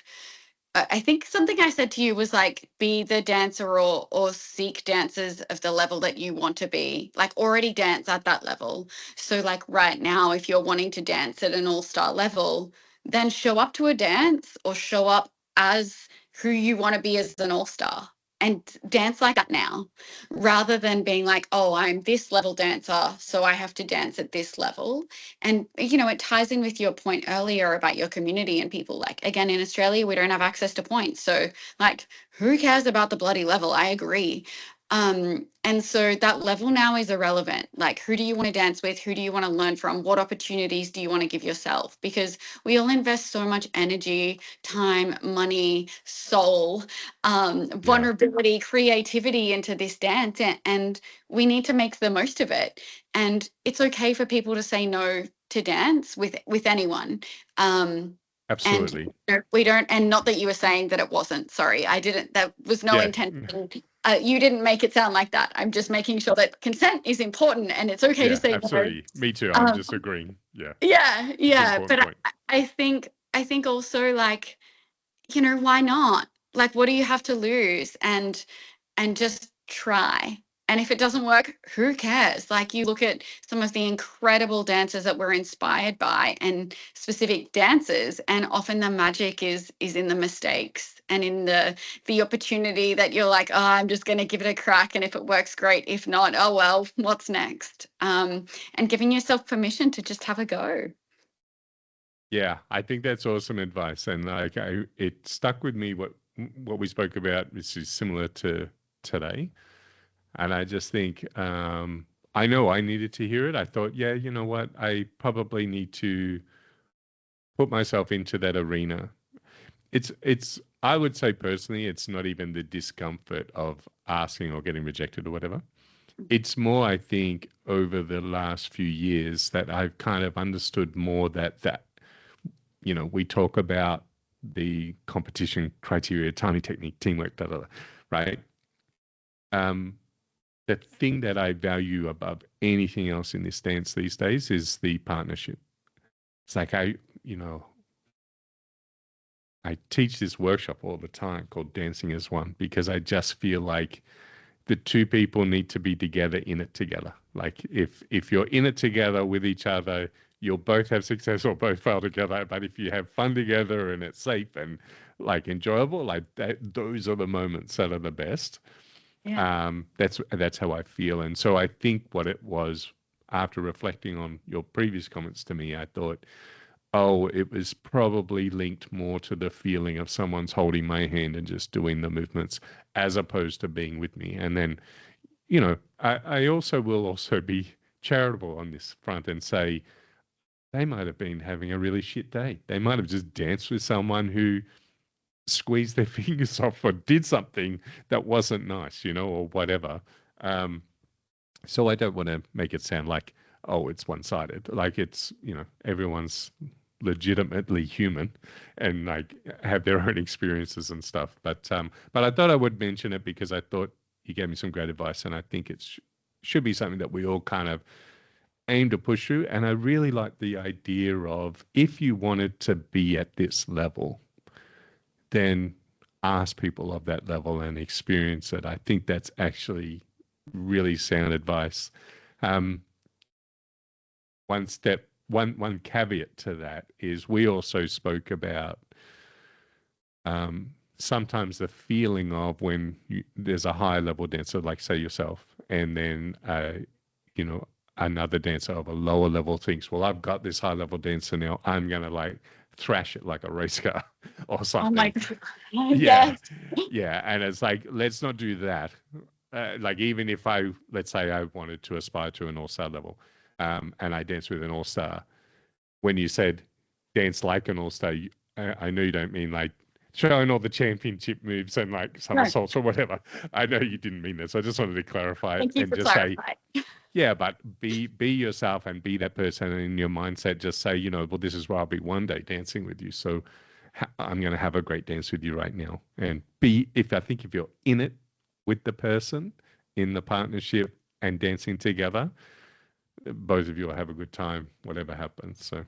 I think something I said to you was like, be the dancer or seek dancers of the level that you want to be, like already dance at that level. So like right now, if you're wanting to dance at an all-star level, then show up to a dance or show up as who you want to be as an all-star, and dance like that now, rather than being like, oh, I'm this level dancer, so I have to dance at this level. And, it ties in with your point earlier about your community and people. Like, again, in Australia, we don't have access to points. So, like, who cares about the bloody level? I agree. And so that level now is irrelevant. Like, who do you want to dance with? Who do you want to learn from? What opportunities do you want to give yourself? Because we all invest so much energy, time, money, soul, vulnerability, creativity into this dance, and we need to make the most of it. And it's okay for people to say no to dance with anyone. Absolutely. And we don't, and not that you were saying that it wasn't. Sorry, I didn't. That was no intention. You didn't make it sound like that. I'm just making sure that consent is important, and it's okay to say absolutely. No. Me too. I'm just agreeing. Yeah. But I think also, like, why not? Like, what do you have to lose? And just try. And if it doesn't work, who cares? Like, you look at some of the incredible dancers that we're inspired by and specific dances, and often the magic is in the mistakes and in the opportunity that you're like, oh, I'm just going to give it a crack. And if it works, great. If not, oh, well, what's next? And giving yourself permission to just have a go. Yeah, I think that's awesome advice. And like, it stuck with me what we spoke about, which is similar to today. And I just think, I know I needed to hear it. I thought, yeah, you know what? I probably need to put myself into that arena. I would say personally, it's not even the discomfort of asking or getting rejected or whatever. It's more, I think, over the last few years that I've kind of understood more that we talk about the competition criteria, timing, technique, teamwork, right? The thing that I value above anything else in this dance these days is the partnership. It's like I teach this workshop all the time called Dancing as One, because I just feel like the two people need to be together in it together. Like if you're in it together with each other, you'll both have success or both fail together. But if you have fun together and it's safe and like enjoyable, like those are the moments that are the best. Yeah. That's how I feel. And so I think what it was, after reflecting on your previous comments to me, I thought, oh, it was probably linked more to the feeling of someone's holding my hand and just doing the movements as opposed to being with me. And then, I also will also be charitable on this front and say they might have been having a really shit day. They might have just danced with someone who squeezed their fingers off or did something that wasn't nice, or whatever. So I don't want to make it sound like, oh, it's one-sided. Like it's, everyone's legitimately human and like have their own experiences and stuff. But I thought I would mention it because I thought you gave me some great advice, and I think it should be something that we all kind of aim to push through. And I really like the idea of, if you wanted to be at this level, then ask people of that level and experience it. I think that's actually really sound advice. One caveat to that is we also spoke about sometimes the feeling of when there's a high level dancer, like say yourself, and then another dancer of a lower level thinks, well, I've got this high level dancer now, I'm gonna like thrash it like a race car or something. Oh my God. Yeah. Yes. Yeah. And it's like, let's not do that. Like even if let's say I wanted to aspire to an all-star level, and I danced with an all-star, when you said dance like an all-star, I know you don't mean like showing all the championship moves and like somersaults or whatever. I know you didn't mean that. So I just wanted to clarify Thank you and for just say, clarifying. yeah, but be yourself and be that person, and in your mindset, just say, well, this is where I'll be one day dancing with you. So I'm going to have a great dance with you right now. And if you're in it with the person in the partnership and dancing together, both of you will have a good time, whatever happens. So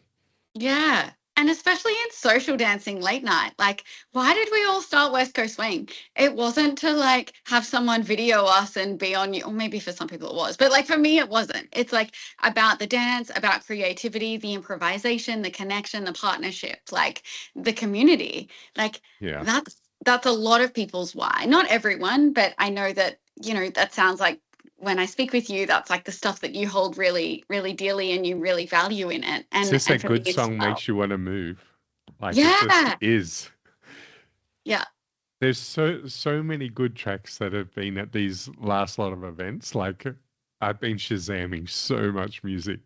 Yeah. And especially in social dancing late night, like, why did we all start West Coast Swing? It wasn't to like have someone video us and be on you, or maybe for some people it was, but like for me, it wasn't. It's like about the dance, about creativity, the improvisation, the connection, the partnership, like the community. Like that's a lot of people's why. Not everyone, but I know that, that sounds like, when I speak with you, that's like the stuff that you hold really, really dearly and you really value in it. And it's just and a good song makes you want to move. Like it just is. Yeah. There's so many good tracks that have been at these last lot of events. Like I've been Shazamming so much music.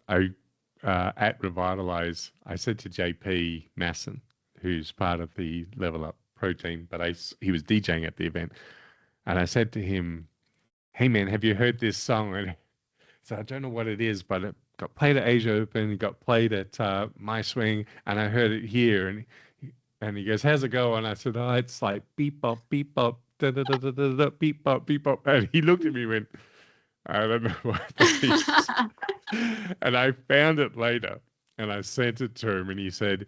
At Revitalize, I said to JP Masson, who's part of the Level Up Pro team, but he was DJing at the event, and I said to him, hey man, have you heard this song? And so I don't know what it is, but it got played at Asia Open, it got played at My Swing, and I heard it here. And he goes, how's it go? And I said, oh, it's like beep bop, da da da da da da, beep bop, beep bop. And he looked at me and went, I don't know what that is. And I found it later and I sent it to him, and he said,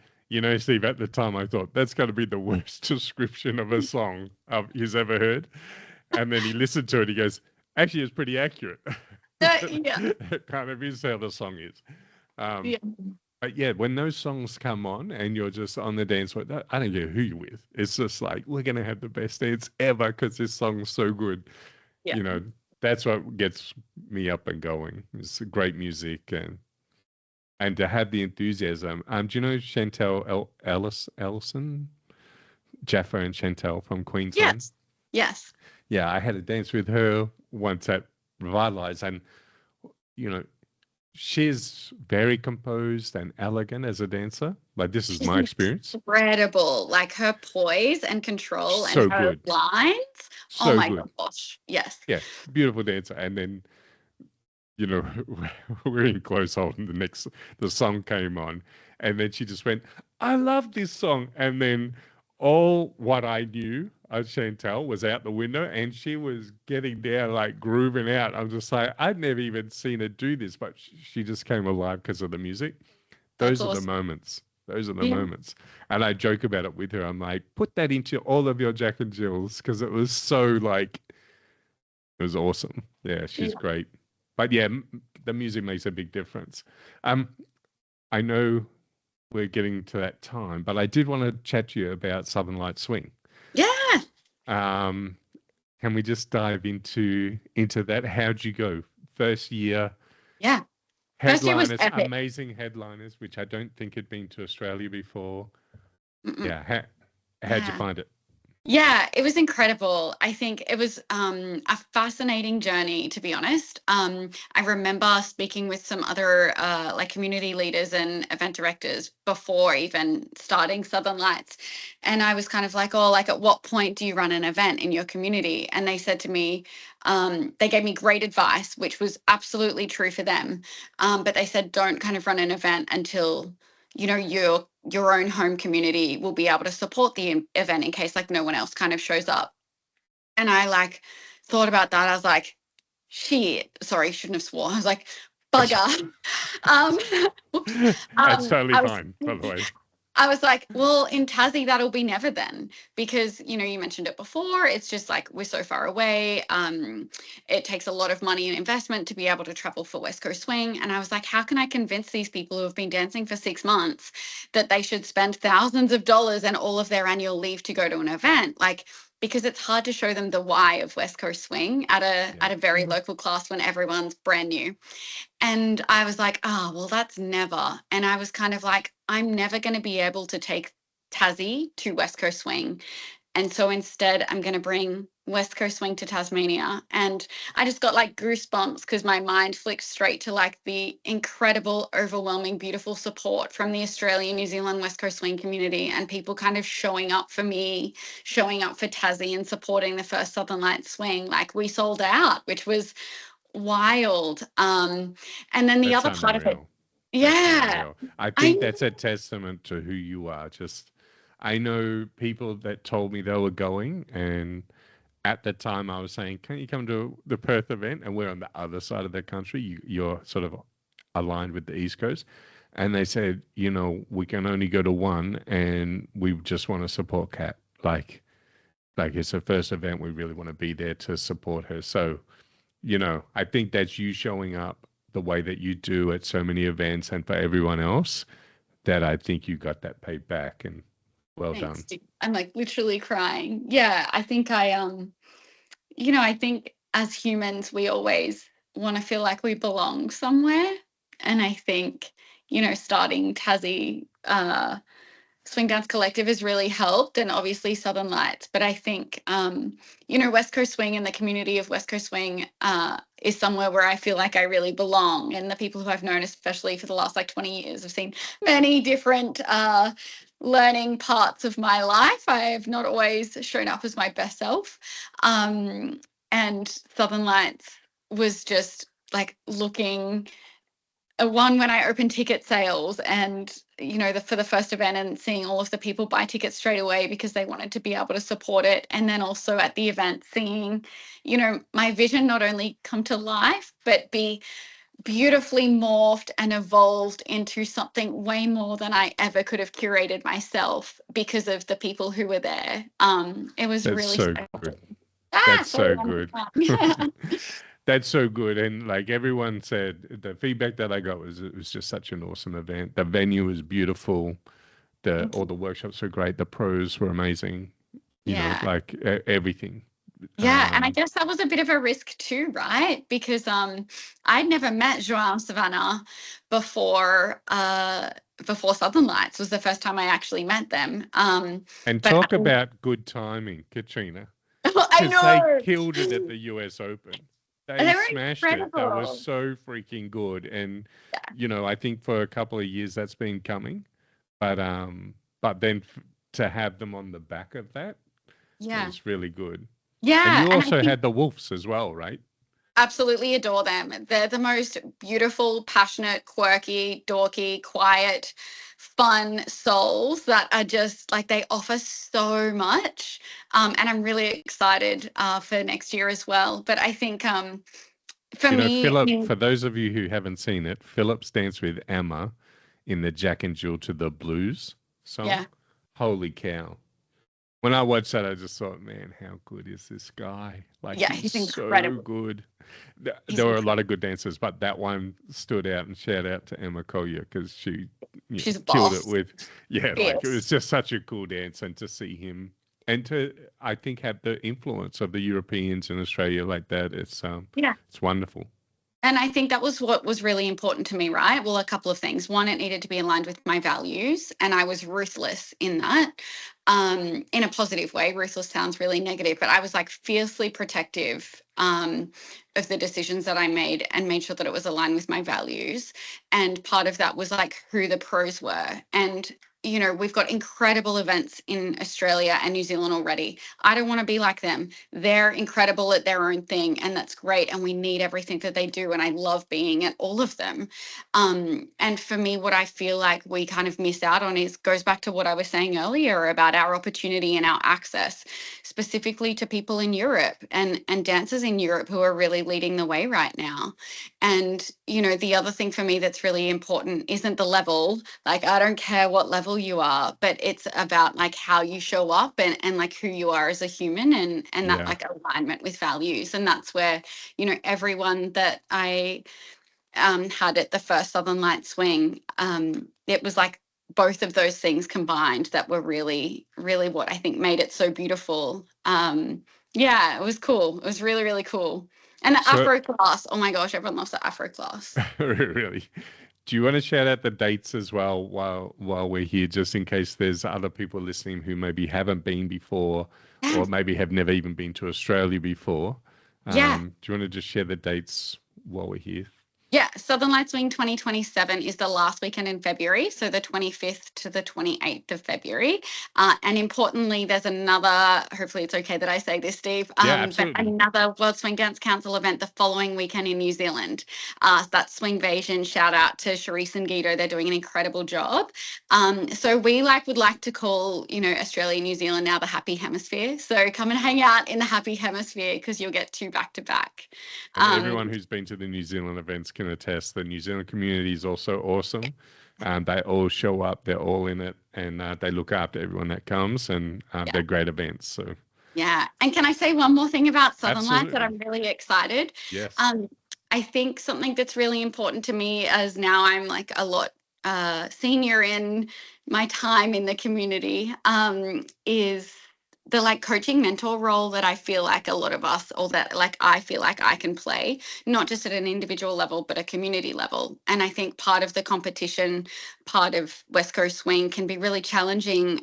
Steve, at the time I thought that's got to be the worst description of a song he's ever heard. And then he listened to it. He goes, actually, it's pretty accurate. Yeah. It kind of is how the song is. Yeah. But yeah, when those songs come on and you're just on the dance floor, I don't care who you're with. It's just like, we're going to have the best dance ever because this song's so good. Yeah. That's what gets me up and going. It's great music and to have the enthusiasm. Do you know Chantel Ellison? Jaffa and Chantel from Queensland? Yes. Yeah, I had a dance with her once at Revitalize, and she's very composed and elegant as a dancer. Like this is my experience. Incredible, like her poise and control so and her good. lines. So oh my good. gosh, yes. Yeah, beautiful dancer. And then you know, we're in close hold, and the song came on, and then she just went, "I love this song," and then all what I knew of Chantel was out the window, and she was getting down, like grooving out. I'm just like, I'd never even seen her do this, but she just came alive because of the music. That's Those are the awesome. moments. Those are the Yeah. moments. And I joke about it with her. I'm like, put that into all of your Jack and Jills because it was so like, it was awesome. Yeah, she's Yeah. great. But yeah, the music makes a big difference. Um, I know we're getting to that time, but I did want to chat to you about Southern Light Swing. Yeah. Um, can we just dive into that? How'd you go? First year Yeah. First year was headliners, epic. amazing headliners, which I don't think had been to Australia before. Mm-mm. Yeah, how'd you Yeah. find it? Yeah, it was incredible. I think it was a fascinating journey, to be honest. I remember speaking with some other like community leaders and event directors before even starting Southern Lights, and I was kind of like, oh, like at what point do you run an event in your community? And they said to me, they gave me great advice, which was absolutely true for them. But they said, don't kind of run an event until your own home community will be able to support the event in case like no one else kind of shows up. And I like thought about that. I was like, shit, sorry, shouldn't have swore. I was like, bugger. um, whoops. That's totally I was fine, by the way. I was like, well, in Tassie, that'll be never then, because, you mentioned it before. It's just like we're so far away. It takes a lot of money and investment to be able to travel for West Coast Swing. And I was like, how can I convince these people who have been dancing for 6 months that they should spend thousands of dollars and all of their annual leave to go to an event? Like, because it's hard to show them the why of West Coast Swing at a Yeah. very local class when everyone's brand new. And I was like, oh, well, that's never. And I was kind of like, I'm never going to be able to take Tassie to West Coast Swing. And so instead, I'm going to bring West Coast Swing to Tasmania. And I just got like goosebumps because my mind flicked straight to like the incredible, overwhelming, beautiful support from the Australian, New Zealand, West Coast Swing community and people kind of showing up for me, showing up for Tassie and supporting the first Southern Lights Swing. Like we sold out, which was wild. And then the That's other part of it, unreal. That's yeah, unreal. I I think that's a testament to who you are. Just, I know people that told me they were going, and at the time I was saying, "Can't you come to the Perth event?" And we're on the other side of the country. You're sort of aligned with the East Coast, and they said, we can only go to one, and we just want to support Kat. Like it's her first event. We really want to be there to support her. So I think that's you showing up the way that you do at so many events and for everyone else that I think you got that paid back and well done. thanks. I'm like literally crying. Yeah, I think I think as humans, we always want to feel like we belong somewhere. And I think, starting Tassie Swing Dance Collective has really helped, and obviously Southern Lights. But I think, West Coast Swing and the community of West Coast Swing is somewhere where I feel like I really belong. And the people who I've known, especially for the last like 20 years, have seen many different learning parts of my life. I have not always shown up as my best self. And Southern Lights was just like looking one when I opened ticket sales and for the first event and seeing all of the people buy tickets straight away because they wanted to be able to support it, and then also at the event seeing my vision not only come to life but be beautifully morphed and evolved into something way more than I ever could have curated myself because of the people who were there. It was That's really so special. good. That's Sorry, so good. yeah. That's so good. And like everyone said, the feedback that I got was it was just such an awesome event. The venue was beautiful. All the workshops were great. The pros were amazing. Yeah. Like everything. Yeah, and I guess that was a bit of a risk too, right? Because I'd never met Joao and Savannah before before Southern Lights was the first time I actually met them. And But talk about good timing, Katrina, I because they know killed it at the US Open. they They were smashed it. That was incredible. so freaking good. And I think for a couple of years that's been coming, but then to have them on the back of that Yeah, was really good. And yeah, you and I also think had the Wolves as well, right? Absolutely adore them. They're the most beautiful, passionate, quirky, dorky, quiet, fun souls that are just like they offer so much. And I'm really excited for next year as well. But I think for You know, me, I Philip, mean, for those of you who haven't seen it, Philip's danced with Emma in the Jack and Jill to the Blues song. yeah, Holy cow. When I watched that, I just thought, man, how good is this guy? Like, yeah, he's he's so incredible. good. He's There were a lot incredible. of good dancers, but that one stood out, and shout out to Emma Collier because she, She's a killed it boss. with, yeah, like it was Fierce. just such a cool dance. And to see him and to, I think, have the influence of the Europeans in Australia like that, Yeah. it's wonderful. And I think that was what was really important to me, right? Well, a couple of things. One, it needed to be aligned with my values, and I was ruthless in that, in a positive way. Ruthless sounds really negative, but I was like fiercely protective of the decisions that I made and made sure that it was aligned with my values. And part of that was like who the pros were. And we've got incredible events in Australia and New Zealand already. I don't want to be like them. They're incredible at their own thing, and that's great. And we need everything that they do. And I love being at all of them. And for me, what I feel like we kind of miss out on goes back to what I was saying earlier about our opportunity and our access, specifically to people in Europe and dancers in Europe who are really leading the way right now. And, the other thing for me that's really important isn't the level. Like, I don't care what level you are, but it's about like how you show up and like who you are as a human and that Yeah. like alignment with values. And that's where, everyone that I had at the first Southern Light Swing, it was like both of those things combined that were really, really what I think made it so beautiful. Yeah, it was cool. It was really, really cool. And the So, Afro class, oh my gosh, everyone loves the Afro class. really, do you want to shout out the dates as well while we're here, just in case there's other people listening who maybe haven't been before, Yeah. or maybe have never even been to Australia before? Yeah. Do you want to just share the dates while we're here? Yeah, Southern Lights Swing 2027 is the last weekend in February, so the 25th to the 28th of February. And importantly, there's another, hopefully it's okay that I say this, Steve, Yeah, but absolutely. another World Swing Dance Council event the following weekend in New Zealand. That's Swingvasion. Shout out to Charisse and Guido. They're doing an incredible job. So we would like to call, Australia and New Zealand now the Happy Hemisphere. So come and hang out in the Happy Hemisphere because you'll get two back to back. And everyone who's been to the New Zealand events can attest the New Zealand community is also awesome. They all show up, they're all in it, and they look after everyone that comes, and they're great events. So Yeah. And can I say one more thing about Southern Lights that absolutely, I'm really excited? yes. I think something that's really important to me as now I'm like a lot senior in my time in the community is the like coaching mentor role that I feel like a lot of us, or that like I feel like I can play, not just at an individual level, but a community level. And I think part of the competition, part of West Coast Swing can be really challenging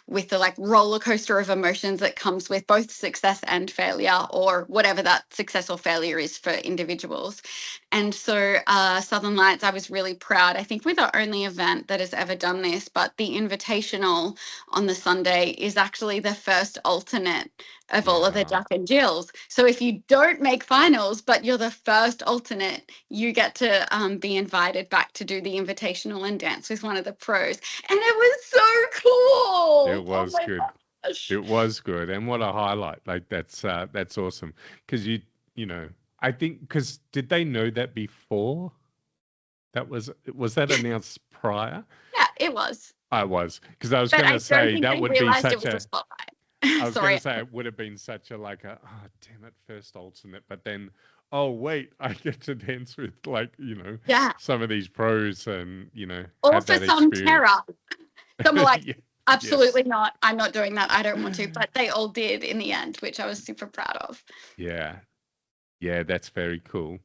with the like roller coaster of emotions that comes with both success and failure, or whatever that success or failure is for individuals. And so Southern Lights, I was really proud. I think we're the only event that has ever done this, but the Invitational on the Sunday is actually the first alternate of all of the Yeah. Jack and Jills. So if you don't make finals, but you're the first alternate, you get to be invited back to do the Invitational and dance with one of the pros. And it was so It cool. Oh was my good. gosh. It was good, and what a highlight! Like that's awesome. Because you know, I think because did they know that before? Was that announced prior? Yeah, it was. I was because I was But going I to don't say think that they would be realized it such was a a. spotlight. I was going Sorry. to say it would have been such a like a oh damn it first alternate, but then oh wait I get to dance with like Yeah. some of these pros and Or have for that some terror. experience. Some are like, Yeah, yes. absolutely not. I'm not doing that. I don't want to. But they all did in the end, which I was super proud of. Yeah. Yeah, that's very cool.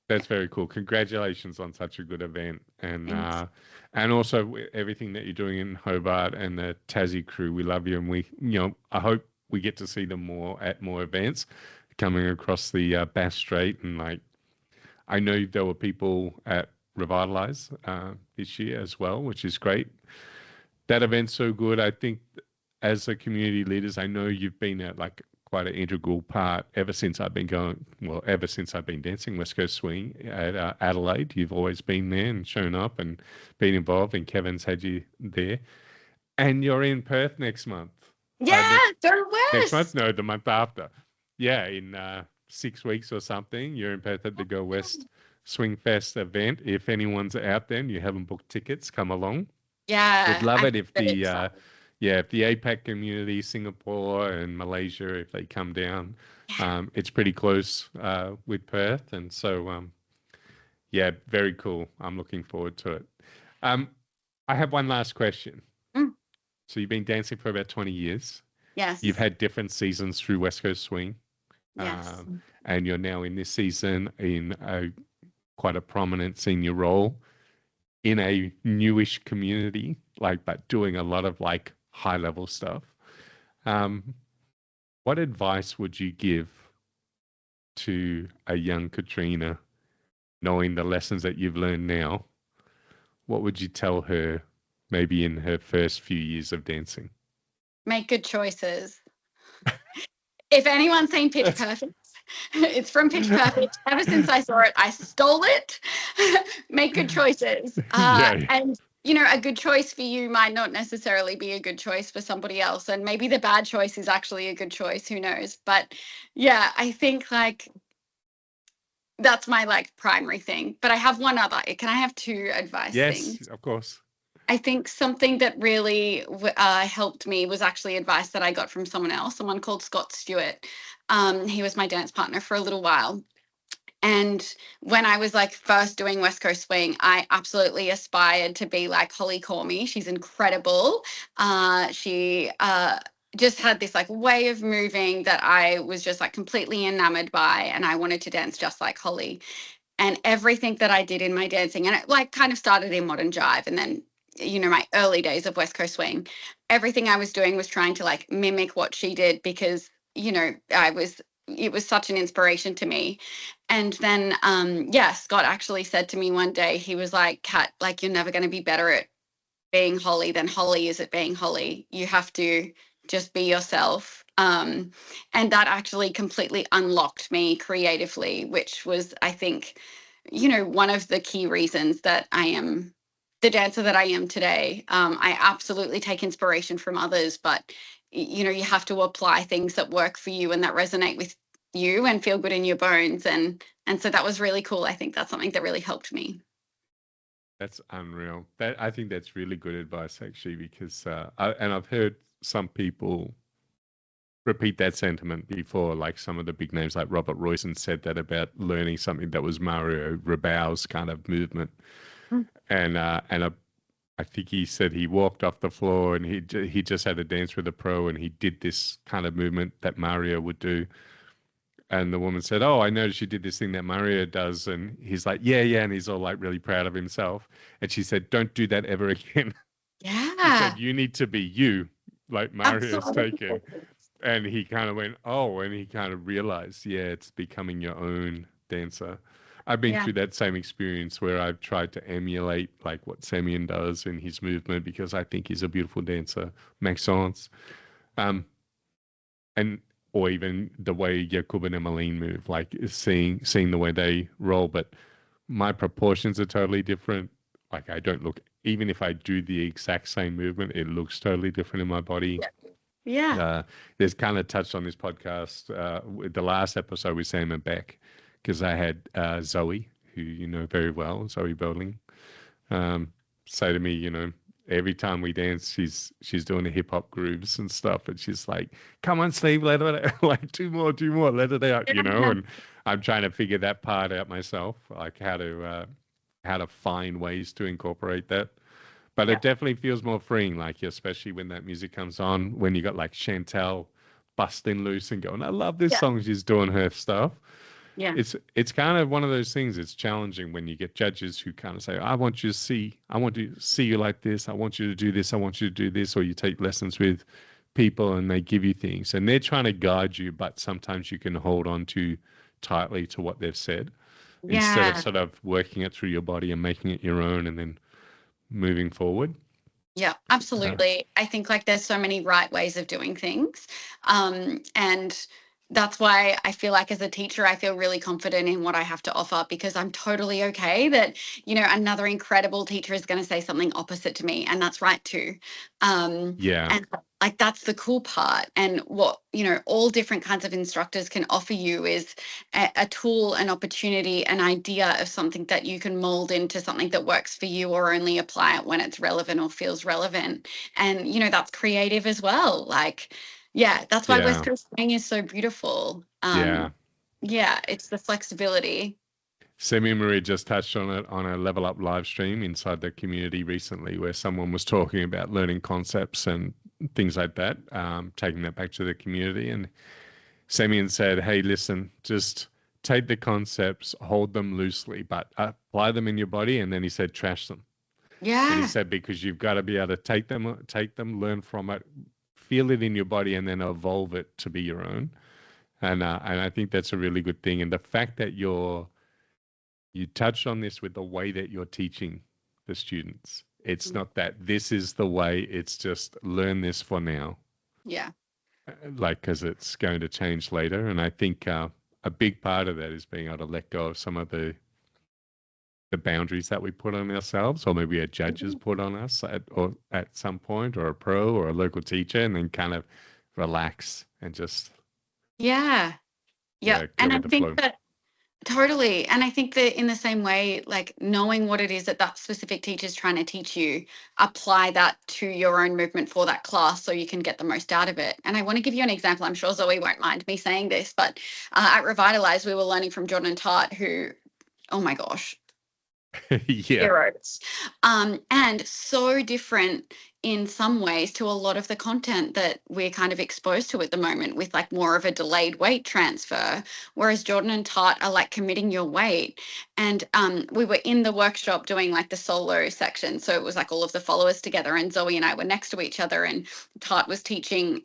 That's very cool. Congratulations on such a good event, Thanks. and also everything that you're doing in Hobart and the Tassie crew. We love you, and I hope we get to see them more at more events coming across the Bass Strait. And like, I know there were people at Revitalize this year as well, which is great. That event's so good. I think as a community leaders, I know you've been at like quite an integral part ever since I've been dancing West Coast Swing at Adelaide. You've always been there and shown up and been involved, and Kevin's had you there. And you're in Perth next month. Yeah, go Next month? West. No, the month after. Yeah, in 6 weeks or something, you're in Perth at the Go West Swing Fest event. If anyone's out there and you haven't booked tickets, come along. Yeah, We'd love I'm it if really the excited. if the APAC community, Singapore and Malaysia, if they come down. It's pretty close with Perth, and so yeah, very cool. I'm looking forward to it. I have one last question. Mm, So you've been dancing for about 20 years. yes, You've had different seasons through West Coast Swing, yes. and you're now in this season in quite a prominent senior role in a newish community, but doing a lot of high level stuff. What advice would you give to a young Katrina, knowing the lessons that you've learned now? What would you tell her maybe in her first few years of dancing? Make good choices. If anyone's seen Pitch Perfect, it's from Pitch Perfect. Ever since I saw it, I stole it. Make good choices. And, a good choice for you might not necessarily be a good choice for somebody else. And maybe the bad choice is actually a good choice. Who knows? But yeah, I think that's my primary thing. But I have one other. Can I have two advice things? Yes, of course. I think something that really helped me was actually advice that I got from someone called Scott Stewart. He was my dance partner for a little while. And when I was first doing West Coast Swing, I absolutely aspired to be like Holly Cormie. She's incredible. She just had this way of moving that I was just completely enamored by, and I wanted to dance just like Holly. And everything that I did in my dancing, and it kind of started in modern jive, and then my early days of West Coast Swing, everything I was doing was trying to mimic what she did, because it was such an inspiration to me. And then Scott actually said to me one day, he was like, Kat, you're never going to be better at being Holly than Holly is at being Holly. You have to just be yourself. And that actually completely unlocked me creatively, which was, I think, one of the key reasons that I am the dancer that I am today. I absolutely take inspiration from others, but you have to apply things that work for you and that resonate with you and feel good in your bones. And so that was really cool. I think that's something that really helped me. That's unreal. I think that's really good advice, actually, because I've heard some people repeat that sentiment before, like some of the big names like Robert Royson said that about learning something that was Mario Rabaul's kind of movement. And I think he said he walked off the floor and he just had a dance with a pro and he did this kind of movement that Mario would do. And the woman said, "Oh, I noticed you did this thing that Mario does." And he's like, yeah. And he's all really proud of himself. And she said, "Don't do that ever again." Yeah. She said, "You need to be you, like Mario's taking." And he kind of went, "Oh," and he kind of realized, yeah, it's becoming your own dancer. I've been through that same experience where I've tried to emulate what Semyon does in his movement because I think he's a beautiful dancer, Maxence. Or even the way Jakub and Emmeline move, seeing the way they roll, but my proportions are totally different. I don't look, even if I do the exact same movement, it looks totally different in my body. Yeah. There's kind of touched on this podcast with the last episode with Sam and Beck, because I had Zoe, who you know very well, Zoe Berling, say to me, every time we dance, she's doing the hip hop grooves and stuff, and she's like, "Come on, Steve, let it out. two more, let it out," And I'm trying to figure that part out myself, how to find ways to incorporate that. But it definitely feels more freeing, especially when that music comes on, when you got Chantel busting loose and going, "I love this song." She's doing her stuff. Yeah. It's kind of one of those things. It's challenging when you get judges who kind of say, I want to see you like this. I want you to do this. I want you to do this. Or you take lessons with people and they give you things and they're trying to guide you, but sometimes you can hold on too tightly to what they've said instead of sort of working it through your body and making it your own and then moving forward. Yeah, absolutely. I think like there's so many right ways of doing things. And that's why I feel like as a teacher, I feel really confident in what I have to offer, because I'm totally okay that, another incredible teacher is going to say something opposite to me, and that's right too. Yeah. And like that's the cool part. And what, all different kinds of instructors can offer you is a tool, an opportunity, an idea of something that you can mold into something that works for you, or only apply it when it's relevant or feels relevant. And, that's creative as well. Like, yeah, that's why West Yeah. Coast Swing is so beautiful. Yeah. Yeah, it's the flexibility. Semi Marie just touched on it on a Level Up live stream inside the community recently, where someone was talking about learning concepts and things like that, taking that back to the community. And Semian said, hey, listen, just take the concepts, hold them loosely, but apply them in your body. And then he said, trash them. Yeah. And he said, because you've got to be able to take them, learn from it, feel it in your body, and then evolve it to be your own. And I think that's a really good thing. And the fact that you touched on this with the way that you're teaching the students. It's not that this is the way, it's just learn this for now. Yeah. Like, because it's going to change later. And I think a big part of that is being able to let go of some of the boundaries that we put on ourselves, or maybe a judges put on us at some point, or a pro or a local teacher, and then kind of relax and just Yeah. And I think flow. that totally. And I think that in the same way, like knowing what it is that specific teacher is trying to teach you, apply that to your own movement for that class so you can get the most out of it. And I want to give you an example. I'm sure Zoe won't mind me saying this, but at Revitalize, we were learning from Jordan and Tart, who, oh my gosh, Yeah. heroes. And so different in some ways to a lot of the content that we're kind of exposed to at the moment, with like more of a delayed weight transfer, whereas Jordan and Tart are like committing your weight. And we were in the workshop doing like the solo section, so it was like all of the followers together, and Zoe and I were next to each other, and Tart was teaching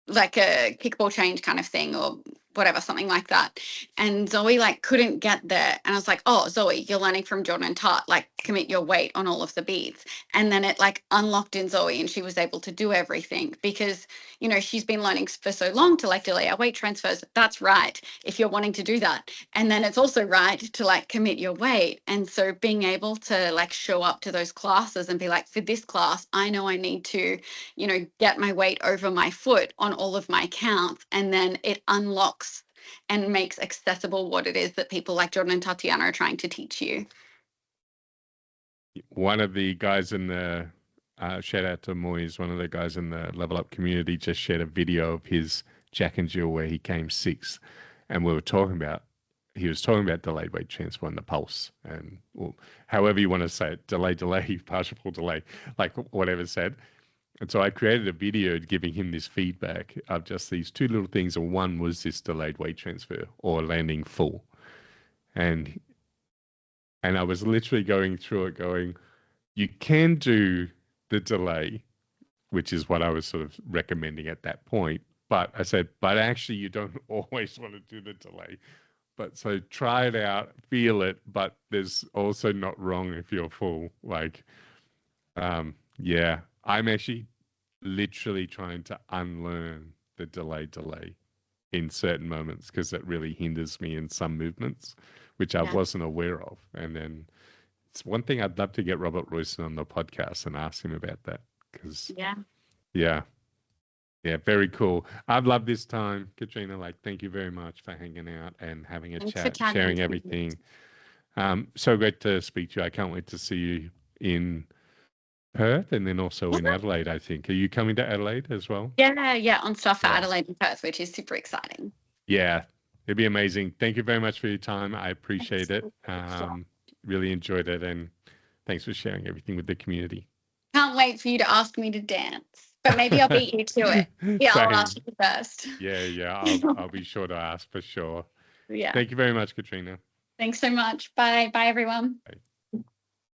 like a kickball change kind of thing, or whatever, something like that. And Zoe like couldn't get there. And I was like, oh, Zoe, you're learning from Jordan and Tart, like commit your weight on all of the beats. And then it like unlocked in Zoe, and she was able to do everything because, she's been learning for so long to like delay our weight transfers. That's right, if you're wanting to do that. And then it's also right to like commit your weight. And so being able to like show up to those classes and be like, for this class, I know I need to, get my weight over my foot on all of my counts. And then it unlocks and makes accessible what it is that people like Jordan and Tatiana are trying to teach you. One of the guys in the shout out to Moyes, one of the guys in the Level Up community just shared a video of his Jack and Jill where he came sixth, and he was talking about delayed weight transfer and the pulse, and however you want to say it, delay, partial delay, like whatever said. And so I created a video giving him this feedback of just these two little things. And one was this delayed weight transfer or landing full. And I was literally going through it going, you can do the delay, which is what I was sort of recommending at that point. But I said, but actually you don't always want to do the delay. But so try it out, feel it, but there's also not wrong if you're full. Like, yeah, I'm actually literally trying to unlearn the delay in certain moments, because it really hinders me in some movements, which I wasn't aware of. And then it's one thing I'd love to get Robert Royston on the podcast and ask him about that, because yeah, very cool. I've loved this time, Katrina. Like, thank you very much for hanging out and having a chat, sharing everything. So great to speak to you. I can't wait to see you in Perth and then also in Adelaide, I think. Are you coming to Adelaide as well? Yeah, on stuff for Adelaide and Perth, which is super exciting. Yeah, it'd be amazing. Thank you very much for your time. I appreciate it. Really enjoyed it, and thanks for sharing everything with the community. Can't wait for you to ask me to dance, but maybe I'll beat you to it. Yeah, I'll ask you first. Yeah, I'll be sure to ask for sure. Yeah. Thank you very much, Katrina. Thanks so much. Bye, everyone. Bye.